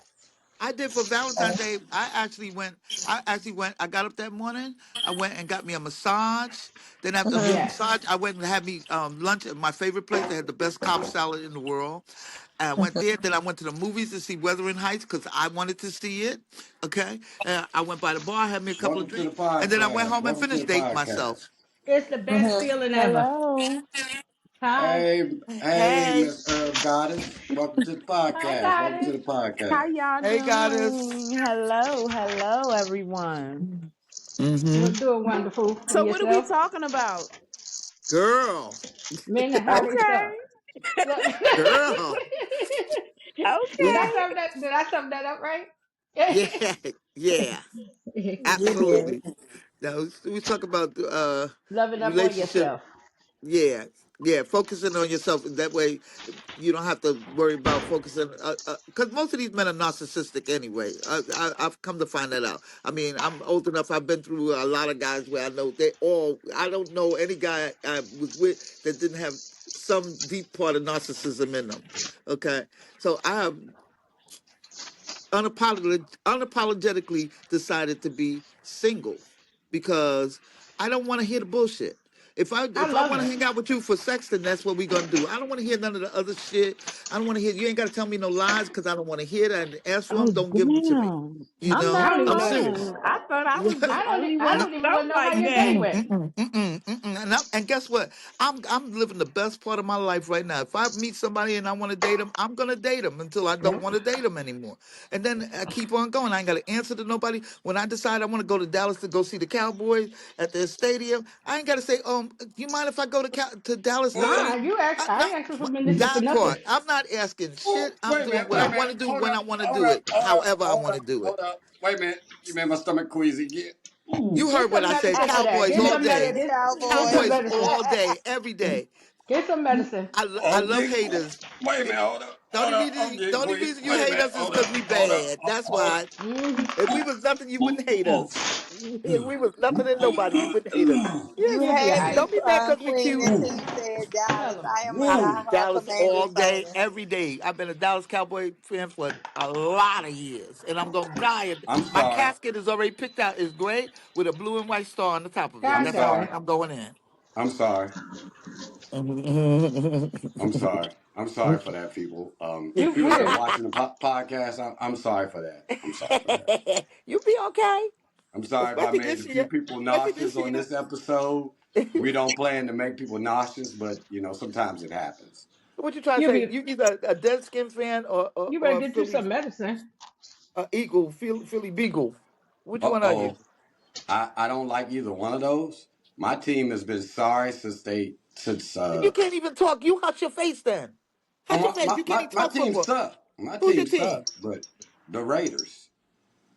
I did for Valentine's Day. I actually went. I actually went. I got up that morning. I went and got me a massage. Then after the Mhm. Yes. massage, I went and had me lunch at my favorite place. They had the best Cobb salad in the world. I went there. Then I went to the movies to see Wuthering Heights because I wanted to see it. Okay. I went by the bar, had me a couple of Welcome to the drinks, and then I went podcast. home and Welcome to finished the dating podcast. myself. It's the best Mhm. feeling ever. Hello. Hi. Hey, Hey, Miss Herb Goddess. Welcome to the Hi, podcast. Welcome to goddess. the How podcast. y'all hey, goddess. doing? Hello, everyone. We're Mm-hmm. doing wonderful. So And what are we yourself? talking about? Girl, Men that hurt Okay. themselves. Look. girl. We Okay. Did I sum that up right? yeah, yeah. You did. Absolutely. Now we talk about Loving up on relationship. yourself. Yeah, yeah. Focusing on yourself that way, you don't have to worry about focusing. Because most of these men are narcissistic anyway. I've come to find that out. I mean, I'm old enough. I've been through a lot of guys where I know they all. I don't know any guy I was with that didn't have some deep part of narcissism in them. Okay, so I have unapologetically decided to be single because I don't want to hear the bullshit. I If I love want to it. hang out with you for sex, then that's what we're gonna do. I don't want to hear none of the other shit. I don't want to hear. You ain't got to tell me no lies because I don't want to hear that. And the answer Oh, them, don't give them to me. damn. You I'm I know, not don't even I'm know. serious. alone. I thought I was the only I one who don't even felt want to know how like your day that. went. And guess what? I'm living the best part of my life right now. If I meet somebody and I want to date them, I'm gonna date them until I don't want to date them anymore. And then I keep on going. I ain't got to answer to nobody. When I decide I want to go to Dallas to go see the Cowboys at their stadium, I ain't got to say, you mind if I go to Dallas to Nah, see? you ask. I No, ain't asking for permission for that nothing. part. I'm not asking Oh, shit. I'm wait a doing minute, what wait I a want minute. to do Hold when I up, want to hold do up, it, hold up, however I hold want to up, do it. hold up. Wait a minute. You made my stomach queasy again. You Get heard what some I said. medicine for that. Cowboys Get all some Yes, day. medicine. Get some Cowboys. Cowboys medicine. all day, every day. Get some medicine. I I'm love getting. haters. Wait a It- minute. Hold up. The only Hold up. I'm reason the getting only queasy. reason you Wait a hate minute. us is Hold because up. we Hold up. bad. That's Hold why. up. Mm-hmm. If we was nothing, you wouldn't hate us. If we was nothing and nobody, you wouldn't hate us. You You'll be hated alright. Don't me, be mad because we Queen, cute. until you said Tell Dallas. him. I am a diehard Dallas Commanders all day, fan. every day. I've been a Dallas Cowboy fan for a lot of years, and I'm gonna die. I'm My sorry. casket is already picked out. It's gray with a blue and white star on the top of it, and I'm God that's how sorry. darn. I'm going in. I'm sorry. I'm sorry. I'm sorry for that, people. You People that are weird. watching the podcast, I'm sorry for that. I'm sorry for that. You be okay, I'm sorry if I especially made a this few year. people Especially nauseous this on year. this episode. We don't plan to make people nauseous, but sometimes it happens. What you trying to You say? be. You either a dead skin fan You better or a get you Philly some medicine. Eagle, Philly Beagle. Which Uh one are you? oh. I don't like either one of those. My team has been sorry since You can't even talk. You hush your face then. Hush your oh, face. You can't even my talk team football. suck. My Who's team your team? suck, but the Raiders.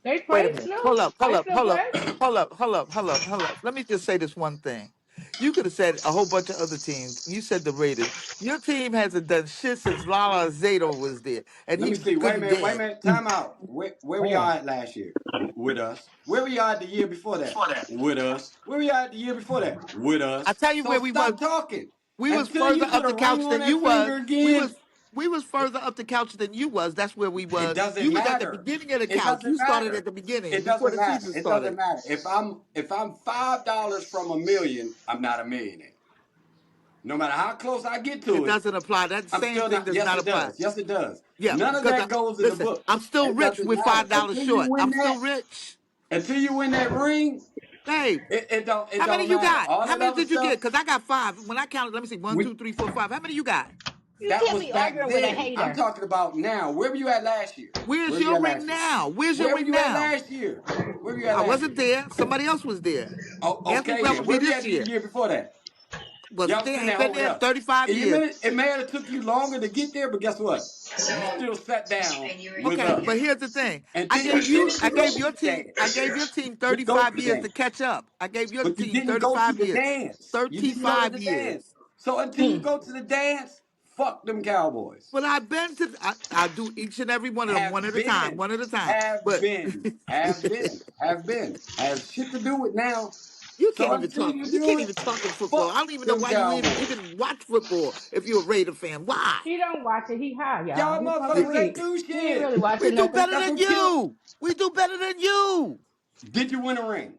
They Wait a play minute. still. Hold up, hold They up, still hold play. up, hold up, hold up, hold up, hold up. Let me just say this one thing. You could have said a whole bunch of other teams. You said the Raiders. Your team hasn't done shit since Lala Zato was there, and Let me he's see. good and Wait a dead. minute. Time out. Where we are at last year? With us. Where we are the year before that? With us. Where we are the year before that? With I us. tell you So where we was. stop talking We was until further you put up a the ring couch on than you that was. finger again. We was further up the couch than you was. That's where we It was. doesn't You was at the matter. beginning of the It couch. doesn't You started at matter. the beginning It before doesn't the matter. season It doesn't started. matter. If I'm $5 from a million, I'm not a millionaire. No matter how close I get It to it, doesn't apply. That I'm same still thing not. does Yes, not it apply. does. Yes, it does. Yeah, None of because that goes in the listen, I'm books. still It rich doesn't with matter $5 until you short. win I'm still that. rich. Until you win that ring, Babe, it how many don't you matter. got? All How that many other did you get? stuff, Because I got five. When I counted, let me see, one, we two, three, four, five. How many you got? You that can't was be back arguing with a then. I'm hater. talking about now. Where were you at last year? Where's Where were you your at ring last year? now? Where's your Where were ring you at now? last year? Where were you at I last wasn't year? there. Somebody else was there. Oh, Ask me okay where I'm then. gonna be Where were you this at the year. year before that? Y'all Wasn't was there. sitting Ain't there been holding there up. 35 years. It may have took you longer to get there, but guess what? You still sat down with Okay, us. but here's the thing. And then you didn't I even go gave to your the team, I dance. gave your team Didn't go to 35 the years to dance. catch up. I gave your But you team didn't go to 35 the years. dance. You didn't go to 35 the years. dance. So until you go to the dance, fuck them Cowboys. But I've been to, I do each and every one of them one Have at a time, been, one at a time. have But been, have been, have been. Has shit to do with now. you So can't even until talk. you You can't do it, even talk in football. I fuck don't even know them why you Cowboys. even watch football if you're a Raider fan. Why? He don't watch it. He high, y'all. Y'all He smoking motherfuckers ain't weed. do He ain't really shit. We watching do nothing. better That's than what killed. you. We do better than you. Did you win a ring?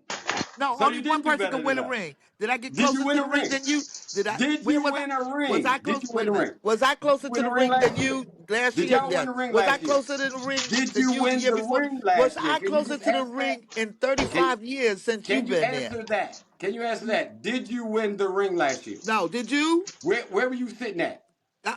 No, So only you one didn't do person better can than win a us. ring. Did I get Did you closer win to a the ring ring? than you? Did I? Did Where you was I? win a Was I ring? Did close? you Wait win a a minute. ring? Was I Did you closer to win the a ring ring than last year? you last Did year? y'all Yes. win a ring Was I last year? closer to the ring Did than you you the win year the before? ring Was last year? I Can you closer just to the answer that? ring in Can 35 years since can you've you been there? answer that? Can you answer that? Did you win the ring last year? No. Did you? Where were you sitting at?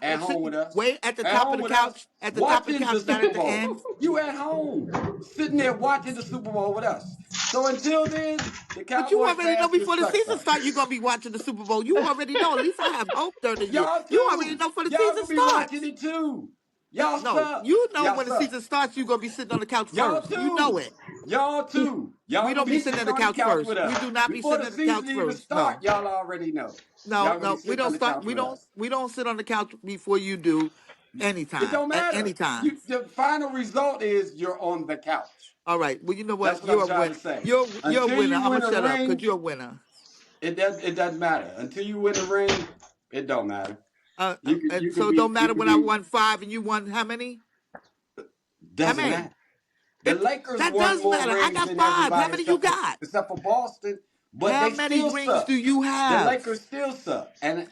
At home with Sitting us? way at the At top of home the with us? couch. At the top of the Watching the couch, not Super at the Bowl. end. You at home. Sitting there watching the Super Bowl with us. So until then, the But you Cowboys already know fans can before the suck season some. start, you're gonna be watching the Super Bowl. You already know. At least I have hope during the year. Y'all You already too. know before the Y'all season gonna be watching starts. it too. Y'all No, suck. you know Y'all when the suck. season starts, you're gonna be sitting on the couch Y'all first. You know too. it. Y'all too. We Y'all gonna don't be be sitting sitting on the on the couch couch first. with We us. do not be Before sitting the on the couch season even first. start, No. y'all already know. No, Y'all gonna be no. We sitting on don't the start couch we with don't us. we don't sit on the couch before you do It anytime. don't At matter. any time. You the final result is you're on the couch. All right. Well, you know That's what? what I'm You're a trying win. to say. You're a Until winner. you I'm gonna win a shut up because ring, you're a winner. it doesn't matter. Until you win a ring, it don't matter. And You could so it be don't you matter could when I be won five and you won how many? How doesn't many? matter. The Lakers That won does more matter. I rings got than five. How everybody many you got? except for Boston. but How they many still rings do suck. you The have? Lakers still suck, and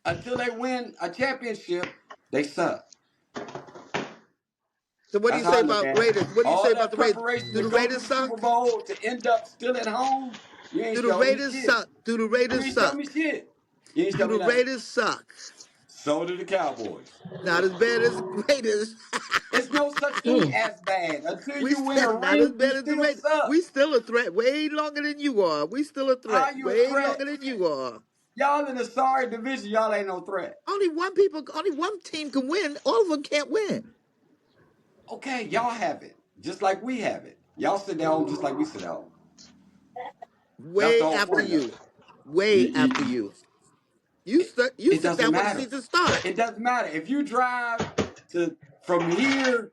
until they win a championship, they suck. So what do That's you how say I look about at it. Raiders? What do you say All about that the Raiders? preparation Do to the go to Raiders the Super suck? Bowl to end up still at home, you ain't Do the show me Raiders shit. suck? Do the You Raiders ain't show suck? me shit. You ain't Do show me the nothing. Raiders suck? So do the Cowboys. Not as bad as Raiders. It's no such thing Mm. as bad. Until We you win still a not as ring, you bad as the still Raiders. suck. We still a threat way longer than you are. We still a How threat are you a way threat? longer than you are. Y'all in a sorry division. Y'all ain't no threat. Only one team can win. All of them can't win. Okay, y'all have it. Just like we have it. Y'all sit at home just like we sit at home. That's the Way whole after point of you. it. Way You- after you- you. You It sit doesn't down when the matter. season start. It doesn't matter. If you drive to from here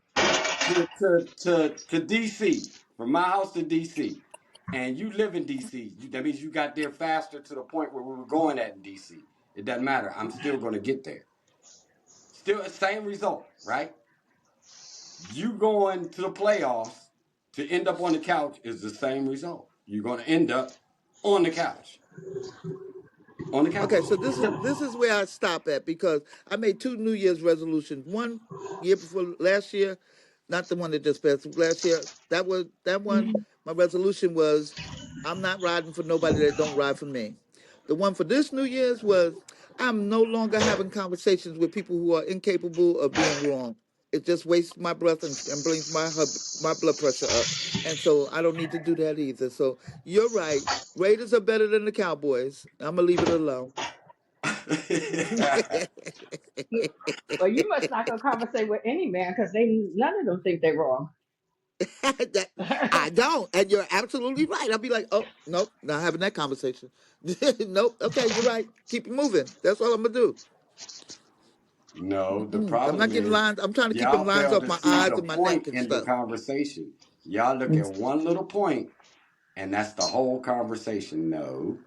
to DC, from my house to DC, and you live in DC, that means you got there faster to the point where we were going at in DC. It doesn't matter. I'm still going to get there. Still the same result, right? You going to the playoffs to end up on the couch is the same result. You're going to end up on the couch. On the couch. Okay, so this is where I stop at because I made two New Year's resolutions. One year before last year, not the one that just passed last year. That one. My resolution was, I'm not riding for nobody that don't ride for me. The one for this New Year's was, I'm no longer having conversations with people who are incapable of being wrong. It just wastes my breath and brings my blood pressure up, and so I don't need to do that either. So you're right. Raiders are better than the Cowboys. I'm gonna leave it alone. Well, you must not go conversate with any man because they none of them think they're wrong. That- I don't, and you're absolutely right. I'll be like, oh nope, not having that conversation. Nope. Okay, you're right. Keep it moving. That's all I'm gonna do. No, the I'm problem not getting is lines. I'm trying to keep them y'all lines fail off to my see eyes the and my neck point and in the stuff. conversation. Y'all look at one little point, and that's the whole conversation. No,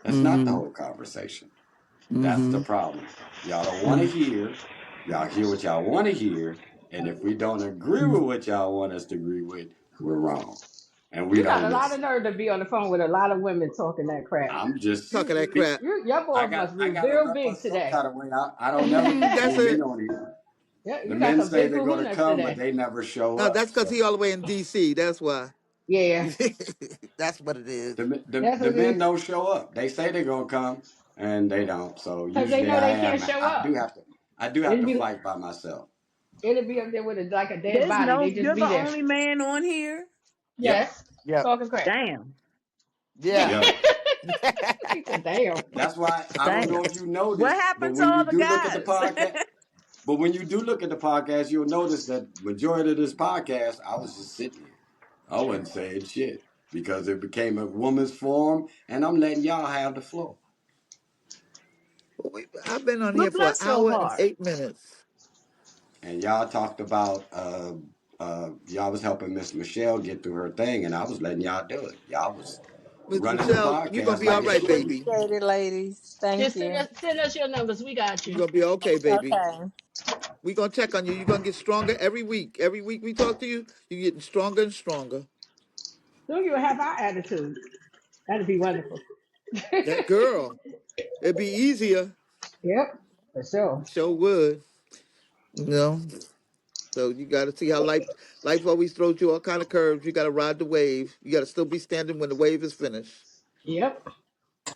that's not the Mm-hmm. whole conversation. That's the Mm-hmm. problem. Y'all don't want to hear. Y'all hear what y'all want to hear, and if we don't agree with what y'all want us to agree with, we're wrong, and we You got don't a lot of listen. nerve to be on the phone with a lot of women talking that crap. I'm just. Talking that crap. Your I balls got must I be got to real rep big us some today. kind of way. I don't never get too That's many men it. on here. Yeah, The you got men some say big they're going to kahunas come, but today. they never show No, up. that's because So he all the way in D.C. That's why. Yeah, That's what it is. that's the what it men is. don't show up. They say they're going to come, and they don't. So Because they usually know they can't show I up. do have to It'll be fight by myself. it'll be up there with like a dead There's body. no, They just you're be the there. only man on here. Yep, Yes, Yep. talking crap. Damn. Yeah. yep. He said, "Damn." That's why I don't know Damn. if you What noticed, but happened to when you all the do look at the guys? podcast, but when you do look at the podcast, you'll notice that majority of this podcast, I was just sitting here. I wasn't saying shit because it became a woman's forum, and I'm letting y'all have the floor. I've been on Well, here for an bless your hour and heart. 8 minutes. And y'all talked about y'all was helping Miss Michelle get through her thing, and I was letting y'all do it. Y'all was Miss running the Michelle, you're gonna podcast be like all it right, should be. baby. Appreciate it, ladies. Thank Just you. send us your numbers. We got You're you. gonna be okay, baby. Okay. We're gonna check on you. You're gonna get stronger every week. Every week we talk to you, you're getting stronger and stronger. Don't you have our attitude? That'd be wonderful. That girl, it'd be easier. Yep, for sure. Sure would. You know. So you got to see how life always throws you all kind of curves. You got to ride the wave. You got to still be standing when the wave is finished. Yep.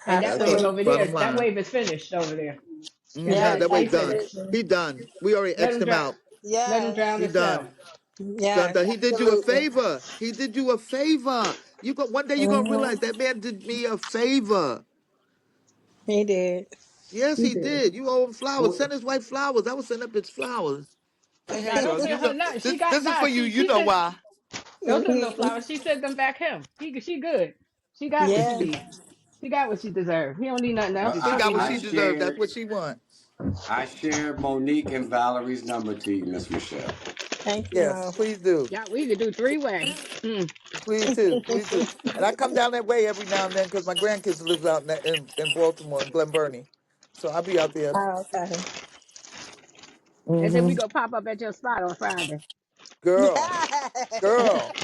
And that That's wave the over Absolutely. there, bottom that line. wave is finished over there. Because Nah, Yes, that wave life done. finished. absolutely. He done. We already Let X'd him him drown. out. Let him drown He Yes. himself. done. Done. Yes, Done. He did you a absolutely. favor. He did you a favor. You go one day you're gonna Hmm. realize that man did me a favor. He did. Yes, He he did. did. You owe him flowers. Well, Send his wife flowers. I would send up his flowers. Say, hey Now don't girl, you send her know nothing. She got this is nah. for you. She You she know sent why. don't send no flowers. She sent them back him. She good. She got what she Yes. needs. She got what she deserved. He don't need nothing else. She Don't got need what I she nothing. deserved. That's shared what she wants. Monique and Valerie's number to you, Miss Michelle. Thank you, Yes, Mo. please do. Yeah, we could do three way. Please do. Please do. And I come down that way every now and then because my grandkids lives out in Baltimore, in Glen Burnie. So I'll be out there. Oh, okay. And then we Hmm. go pop up at your spot on Friday. Girl, girl,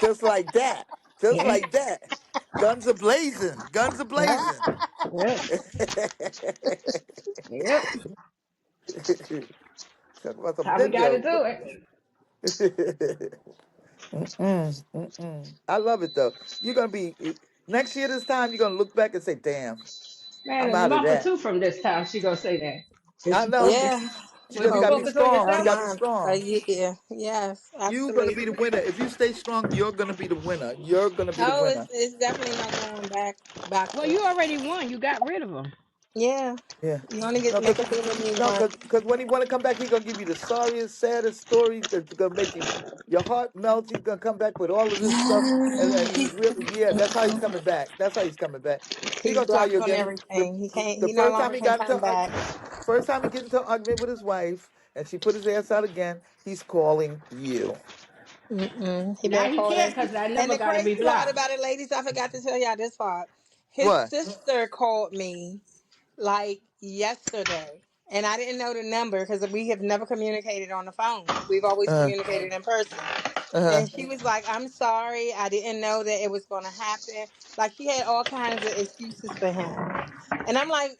just like that. Just Yeah. like that. Guns are blazing. Guns are blazing. Yep. Yep. Talk about some How we got to ninjas. do it. I love it though. You're gonna be next year this time. You're gonna look back and say, "Damn, Man, I'm in a out of month or that." two from this time, she gonna say that. If I she know. focus, Yeah. She if just you gotta be Hopefully focus on strong. a She yourself, gotta be month, a strong. year. Yes, You're gonna be absolutely. the winner. If you stay strong, you're gonna be the winner. You're gonna be the Oh, winner. it's definitely no going well, you backwards. already won. You got rid of them. Yeah. Yeah. You only get No, to make cause, a fool of me no, once. cause when he wanna come back, he gonna give you the sorriest, saddest story that's gonna make you your heart melt. He's gonna come back with all of this stuff, and he's He's really That's how he's coming back. That's how he's coming back. He he's gonna try you blocked on again. everything. He can't. The He no first time longer he can got come back. first time he get into an argument with his wife, and she put his ass out again. He's calling you. Mm-mm. He Now better he call can't in. because that And number the got to be crazy part blocked. about it, ladies, I forgot to tell y'all this part. His What? sister called me like yesterday, and I didn't know the number because we have never communicated on the phone. We've always Uh, communicated in person. uh, And she was like, "I'm sorry, I didn't know that it was going to happen." Like she had all kinds of excuses for him, and I'm like,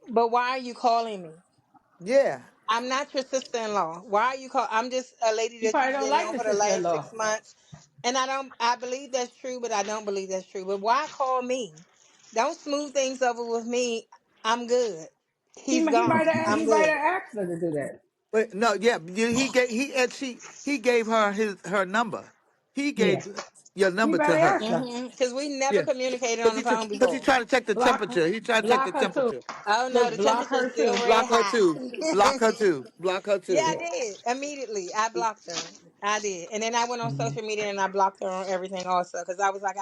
"But why are you calling me? yeah. I'm not your sister-in-law. Why are you call? I'm just a lady You that probably you've don't been like known the for the last sister-in-law. 6 months." And I don't. I believe that's true, but I don't believe that's true. But why call me? Don't smooth things over with me. I'm good. He's He might gone. have I'm he might good. have asked her to do that. But no, yeah. He gave her her number. He Yeah, gave your he number to better her. ask her. Because we never Yeah. communicated on the phone Because he before. trying to check the Block her. temperature. He trying to check the Block her too. temperature. Oh no, Look, the block temperature's her still too. red Block her too. Block her hot. too. Block her Yeah, too. I Yeah. did immediately. I blocked her. I did, and then I went on social media and I blocked her on everything also because I was like,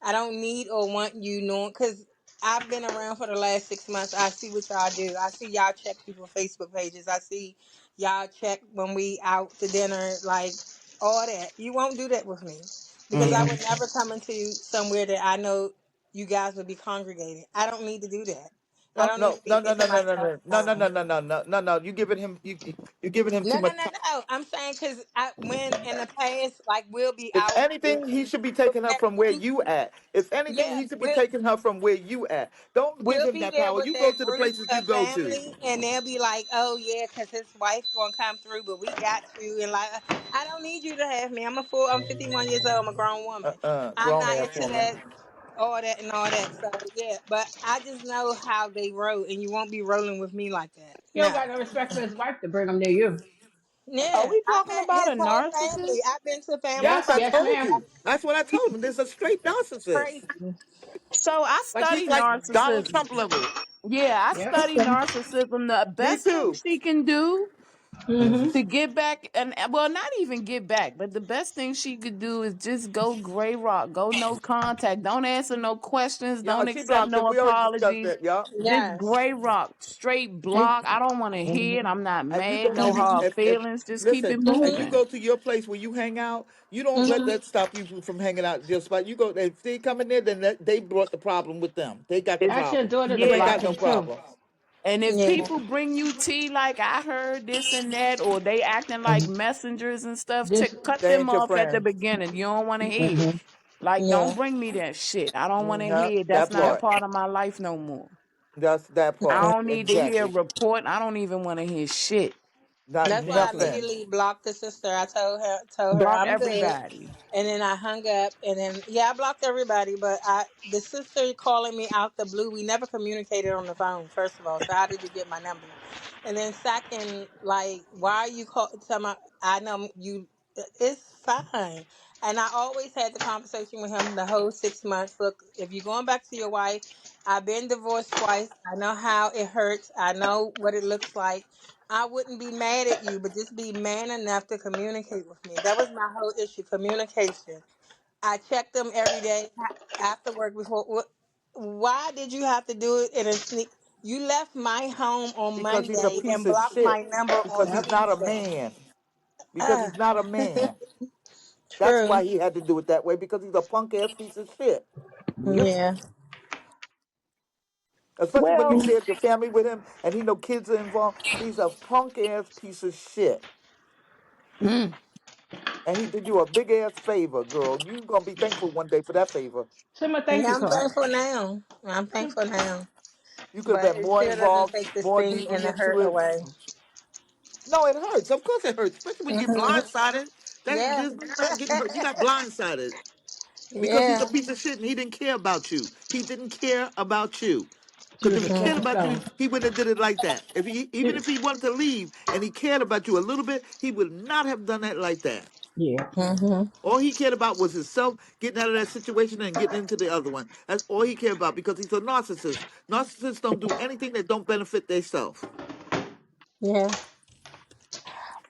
I don't need or want you knowing because I've been around for the last 6 months. I see what y'all do. I see y'all check people's Facebook pages. I see y'all check when we out to dinner, like all that. You won't do that with me because I Yeah. would never come into somewhere that I know you guys would be congregating. I don't need to do that. I No, don't need no, to be no, no, no, wasting no, my no, no, no, no, time. no, no, no, no, no, no. You giving him too No, no, much no, time. no. I'm saying because I when in the past, like we'll be If out, anything, he should be we'll taking be her at from where the you at. If anything, yeah, he should be taking her from where you at. Don't give we'll him be that there power. with You go that to the group places you of go to. family, and they'll be like, "Oh yeah, because his wife gonna come through, but we got you." And like, I don't need you to have me. I'm a fool. I'm 51 years old. I'm a grown woman. I'm Grown not ass into woman. that, all that, and all that. So yeah, but I just know how they roll, and you won't be rolling with me like that. He don't No. got no respect for his wife to bring him near you. Are Yeah, we I've talking been about a his whole family. narcissist? I've been to family Yes, Yes, I yes, functions. told ma'am. you. That's what I told him. There's a straight narcissist. Crazy. So I But He's study like Donald narcissism. Trump level. Yeah, I yep. study narcissism. The Me best thing too. she can do Mm-hmm. to get back, and well, not even get back, but the best thing she could do is just go gray rock, go no contact, don't answer no questions, Yeah, don't she accept blocked him. no We already discussed apologies. that, y'all. Just Yes. gray rock, straight And, block. I don't want to hear it. I'm not If you mad, go no to hard if feelings. Just keep it listen, if you moving. go to your place where you hang out, you don't let Hmm. that stop you from hanging out. Just like you go, if they come in there, then they brought the problem with them. They got the It's ask your problem. daughter to You ain't yeah. block got no him too. problems. And if Yeah. people bring you tea like I heard this and that, or they acting like messengers and stuff, to Just cut They them ain't your off at the friend. beginning. You don't want to hear it. Like, don't Yeah. bring me that shit. I don't want to Yeah, hear it. That's that not a part. part of my life no more. That's that I part. don't need to hear a Exactly. report. I don't even want to hear shit. Not That's why I nothing. immediately blocked the sister. I told her Block I'm good. everybody. And then I hung up and then yeah, I blocked everybody, but I the sister calling me out the blue, we never communicated on the phone, first of all. So how did you get my number? And then second, like, why are you call tell my I know you it's fine. And I always had the conversation with him the whole 6 months. Look, if you're going back to your wife, I've been divorced twice. I know how it hurts. I know what it looks like. I wouldn't be mad at you, but just be man enough to communicate with me. That was my whole issue, communication. I checked them every day after work before. Why did you have to do it in a sneak? You left my home on Because he's a Monday piece and of blocked shit. my number on Because yep. he's not a Tuesday. man. Because Ah, he's not a man. That's true. why he had to do it that way. Because he's a punk ass piece of shit. Yep. Yeah. Especially when you Well, shared your family with him and he know kids are involved. He's a punk ass piece of shit. mm, And he did you a big ass favor, girl. You gonna be thankful one day for that favor. Send my thank Yeah, you I'm card. thankful now. I'm thankful now. You could have But been it more still doesn't involved, take the more sting and deeply the hurt into it. away. No, it hurts. Of course it hurts, especially when you get Hmm. blindsided. That Yeah. there's not getting hurt. You got blindsided because he's a Yeah. piece of shit and he didn't care about you. He didn't care about you. He Because was if a he cared stepping about you, stone. he wouldn't have did it like that. If he even He- if he wanted to leave and he cared about you a little bit, he would not have done that like that. yeah. Hmm. All he cared about was himself getting out of that situation and getting into the other one. That's all he cared about because he's a narcissist. Narcissists don't do anything that don't benefit themselves. Yeah.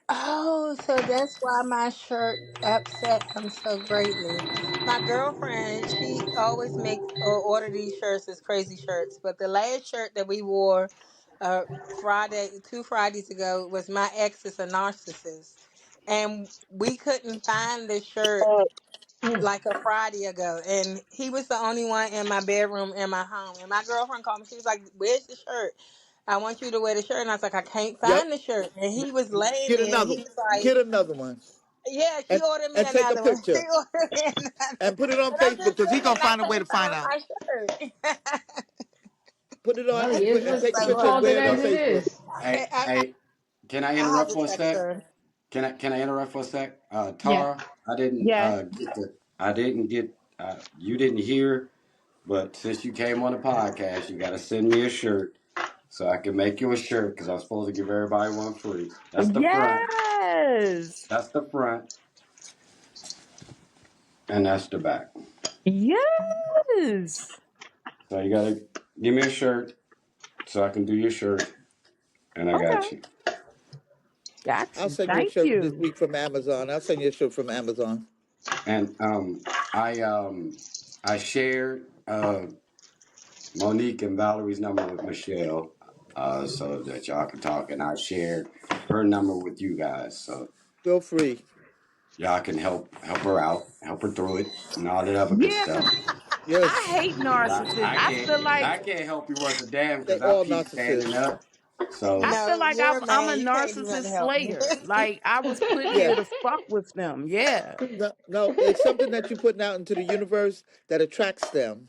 Oh, so that's why my shirt upset him so greatly. My girlfriend, she always makes or order these shirts as crazy shirts. But the last shirt that we wore Friday, 2 Fridays ago, was my ex is a narcissist. And we couldn't find the shirt Mm. like a Friday ago. And he was the only one in my bedroom in my home. And my girlfriend called me. She was like, "Where's the shirt? I want you to wear the shirt." And I was like, "I can't Yep. find the shirt." And he was laying Get there and another. he was like, Get another one. "Yeah, she And ordered me and take a another one." She picture ordered me another. and put it on But I'm Facebook just because he's saying, gonna I find a way to couldn't find find out. my shirt. Put it on Well, and he put is and what take a Like, he picture and called well, it wear it on as it Facebook. is. Hey, hey, can I I have interrupt to for a text sec? her. Can I interrupt for a sec? Yeah. Tara, I didn't Yes. get the I didn't get you didn't hear, but since you came on the podcast, you got to send me a shirt so I can make you a shirt because I'm supposed to give everybody one free. That's the front. Yes. That's the front, and that's the back. Yes. So you gotta give me a shirt so I can do your shirt, and I got Okay. you. Got I'll you. send you a Thank shirt this you. week from Amazon. I'll send you a shirt from Amazon. And I shared Monique and Valerie's number with Michelle, so that y'all can talk, and I shared her number with you guys, so Feel free. y'all can help her out, help her through it, and all that other good Yeah, stuff. because I Yes. hate narcissists. I can't help you worth a damn They because I all keep standing narcissists. up. So I feel No, like you're a I'm a man. You can't do nothing to narcissist help me. slayer. Like I was put Yeah. here to fuck with them. Yeah. No, no, it's something that you're putting out into the universe that attracts them.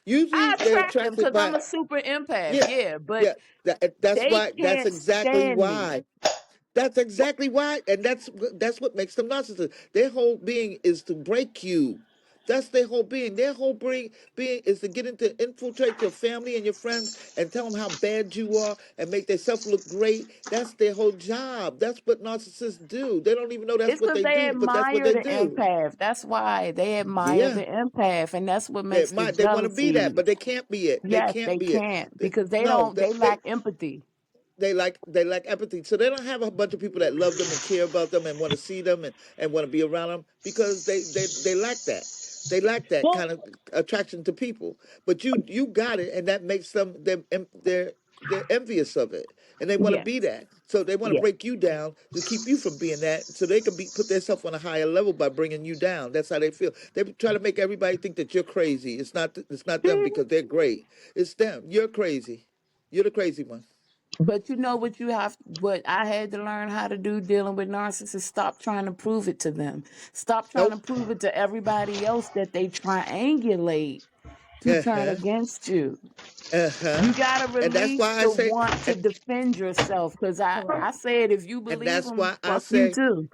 Usually I they're attract them attracted because I'm by a super empath. yeah, Yeah, but yeah. That's they why. That's can't exactly stand me. why. That's exactly why, and that's what makes them narcissists. Their whole being is to break you. That's their whole being. Their whole being is to get into infiltrate your family and your friends and tell them how bad you are and make themselves look great. That's their whole job. That's what narcissists do. They don't even know that's It's what because they they do, but that's what admire they the do. empath. That's why they admire Yeah. the empath, and that's what They makes the might they want to be that, jealousy. but they can't be it. They Yes, can't they be it. can't because they No, don't. They lack empathy. they lack empathy, so they don't have a bunch of people that love them and care about them and want to see them and want to be around them because they lack that. They lack that Well, kind of attraction to people. But you got it, and that makes them they're envious of it, and they want to yes, be that. So they want to yes. break you down to keep you from being that, so they can be put themselves on a higher level by bringing you down. That's how they feel. They try to make everybody think that you're crazy. It's not them because they're great. It's them. You're crazy. You're the crazy one. But you know what you have, what I had to learn how to do dealing with narcissists, stop trying to prove it to them. Stop trying to Nope. prove it to everybody else that they triangulate to turn Uh-huh. against you. Uh-huh. You got to And that's release why I the say want to defend yourself. Because I said, if you and believe that's them, why I fuck you say too.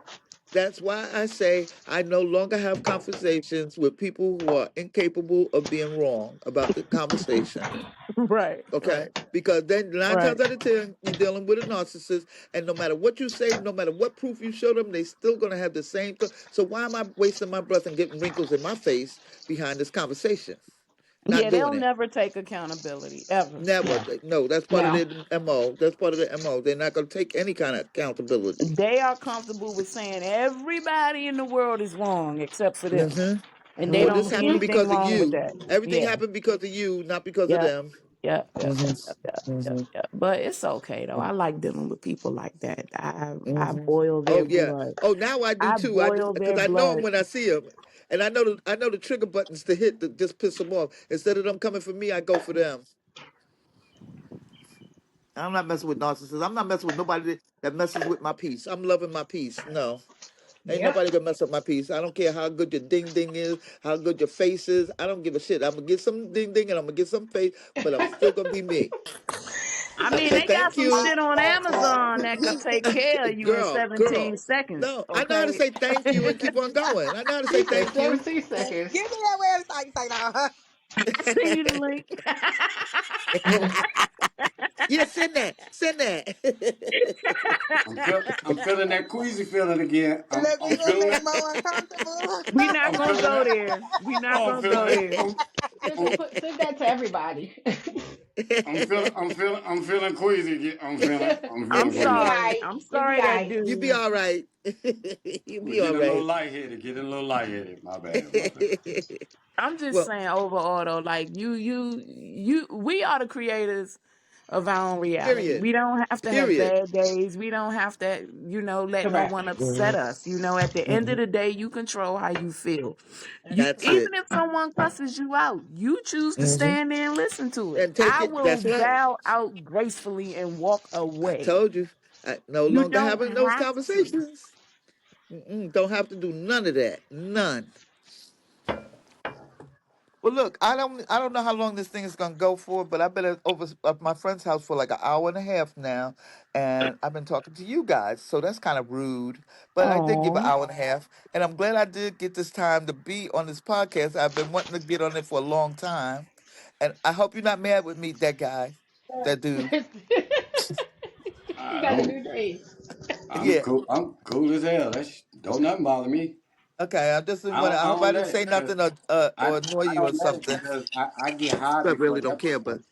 that's why I say I no longer have conversations with people who are incapable of being wrong about the conversation. Right, Okay? right, Because then nine right. times out of ten, you're dealing with a narcissist, and no matter what you say, no matter what proof you show them, they still gonna have the same thought. So why am I wasting my breath and getting wrinkles in my face behind this conversation? Not Yeah, doing they'll it. never take accountability, ever. Never. no, No, that's part of no. their MO. That's part of their MO. They're not going to take any kind of accountability. They are comfortable with saying everybody in the world is wrong except for them. Hmm. And they Or don't this see happened anything because of wrong with you. that. Everything Yeah. happened because of you, not because of Yeah. them. Yeah. Yeah. Hmm. Yeah. Yeah. Yeah. Hmm. Yeah. But it's okay though. I like dealing with people like that. I Hmm. boil their Oh yeah. blood. Oh, now I do I too. I just boil because their I know them blood. when I see them, and I know the trigger buttons to hit to just piss them off. Instead of them coming for me, I go for them. I'm not messing with narcissists. I'm not messing with nobody that messes with my peace. I'm loving my peace. No. Ain't Yep. nobody gonna mess up my piece. I don't care how good your ding ding is, how good your face is. I don't give a shit. I'm gonna get some ding ding and I'm gonna get some face, but I'm still gonna be me. I I mean, say they got thank some you. shit on Amazon that could take care of you in Girl. 17 seconds. No, I know how to Okay. say thank you and keep on going. I know how to say He said thank you. 17 Give me seconds. that website. Say no. Send you the link. Yeah, send that. Send that. I'm feeling that queasy feeling again. Look, we I'm gonna feeling make it it. more uncomfortable. We not I'm gonna feeling go it. there. We not Oh, I'm gonna feeling go it. there. Listen, send that to everybody. I'm feeling queasy. I'm I'm feeling You'll be queasy. all sorry. right. I'm You'll be sorry all that right. You be dude. all right. You We're be all getting a little right. lightheaded. Getting a little lightheaded. My bad. My bad. I'm just Well, saying overall though, like we are the creators of our own reality. period. We don't have to have Period. bad days. We don't have to, let no Correct. one upset us. At the end of Mhm. the day, you control how you feel. You That's That's true. even it. if someone cusses you out, you choose to Hmm. stand there and listen to it. And take I it. will That's right. bow out gracefully and walk I away. told you. I no You longer don't having those have to. conversations. Don't have to do none of that. None. Well, look, I don't know how long this thing is gonna go for, but I've been over at my friend's house for like an hour and a half now, and I've been talking to you guys, so that's kind of rude. But I did give an Oh, hour and a half, and I'm glad I did get this time to be on this podcast. I've been wanting to get on it for a long time, and I hope you're not mad with me, that guy, that dude. You I got a don't. new dream. I'm Yeah. cool. I'm cool as hell. Don't nothing bother me. Okay. I just didn't want to. I I hope I don't didn't let it say because nothing or annoy I you or don't let it something. because I get high I before really the don't care, episode.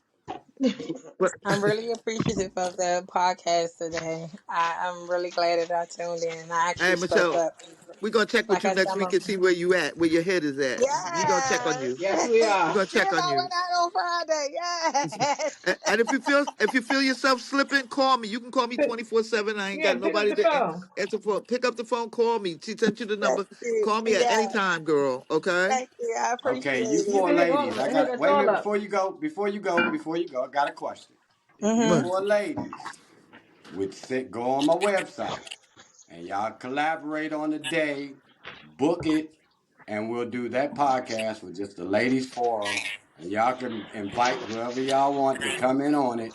but I'm really appreciative of the podcast today. I'm really glad that I tuned in. I hey, actually spoke Michelle. up. We're gonna check with Like you I said, next I'm week a and see where you at, where your head is at. We gonna check on yes. you. Yes, we We're are. gonna See check if on I you. went out on Friday. Yes. And if you feel yourself slipping, call me. You can call me Pick, 24/7. I ain't yeah, got pick up nobody the to phone. answer for. Pick up the phone, call me. She sent you the Thank number. you. Call me at any Yes. time, girl. Okay? Thank you. I appreciate Okay, you You it. four can ladies. hit us wait a all minute up. before you go. I got a question. If you Mm-hmm. What? four ladies would go on my website and y'all collaborate on the day, book it, and we'll do that podcast with just the ladies forum, and y'all can invite whoever y'all want to come in on it,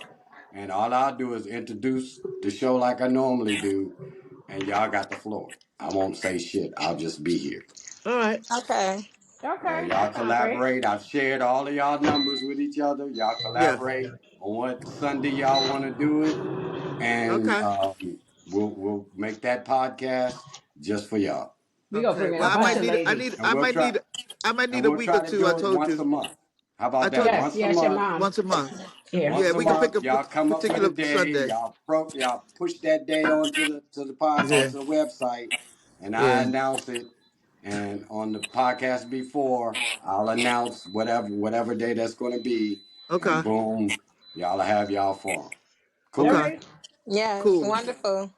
and all I'll do is introduce the show like I normally do, and y'all got the floor. I won't say shit. I'll just be here. All right. Okay. Okay, Y'all that sounds great. collaborate. I've shared all of y'all numbers with each other. Y'all Yeah. collaborate on what Sunday y'all want to do it, and Okay. we'll make that podcast just for y'all. We gonna Okay. bring in a Well, bunch Okay. of ladies. And we'll try I might and need a we'll week or try to two. I do it told once a you. month. How I about told that? you Yes, Once a yes, your month. mom. once a month. Yeah. Yeah, Once a we can pick month, a y'all come up with a particular day. Sunday. Y'all push that day onto the pod Yeah. onto the website, and I Yeah. announce it. And on the podcast before, I'll announce whatever day that's going to be, and Okay. boom, y'all have y'all forum. All Cool. Okay. right, Yes. Cool. Wonderful.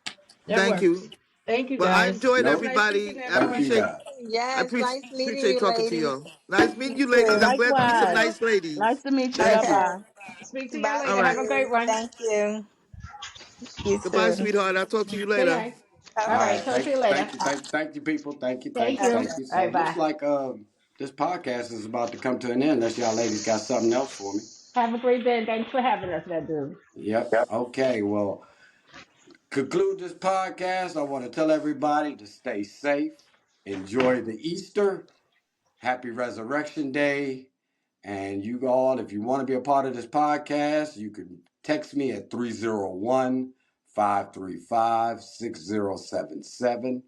that Thank works. you. Thank you Well, I guys. enjoyed It was Nope. nice speaking to everybody. Thank everyone. you guys. Yes. Nice meeting Appreciate you, talking to ladies. y'all. Nice meeting You you, ladies. too. I'm glad to meet some Likewise. nice Nice ladies. to meet you. Bye Thank you. Okay. bye. Speak to y'all Bye, All later. Have right. a great ladies. one. Thank you. You Goodbye, too. sweetheart. I'll talk to you Good later. night. All All All right, right. right. talk to you later. Thank you, people. Thank you. Okay. Thank you. All So right, it looks bye. like this podcast is about to come to an end unless y'all ladies got something else for me. Have a great day and thanks for having us, that dude. Yep. Okay. Well, conclude this podcast. I want to tell everybody to stay safe, enjoy the Easter, happy Resurrection Day, and you all, if you want to be a part of this podcast, you can text me at 301-535-6077,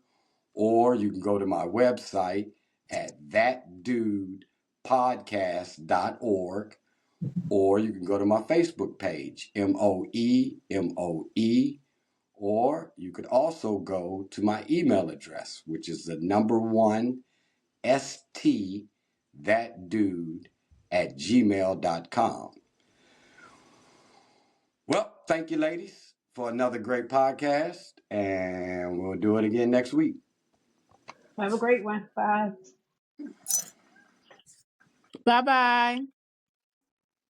or you can go to my website at thatdudepodcast.org, or you can go to my Facebook page, MOE, or you could also go to my email address, which is the number one ST, that dude at gmail.com. Well, thank you, ladies, for another great podcast, and we'll do it again next week. Have a great one. Bye. Bye bye.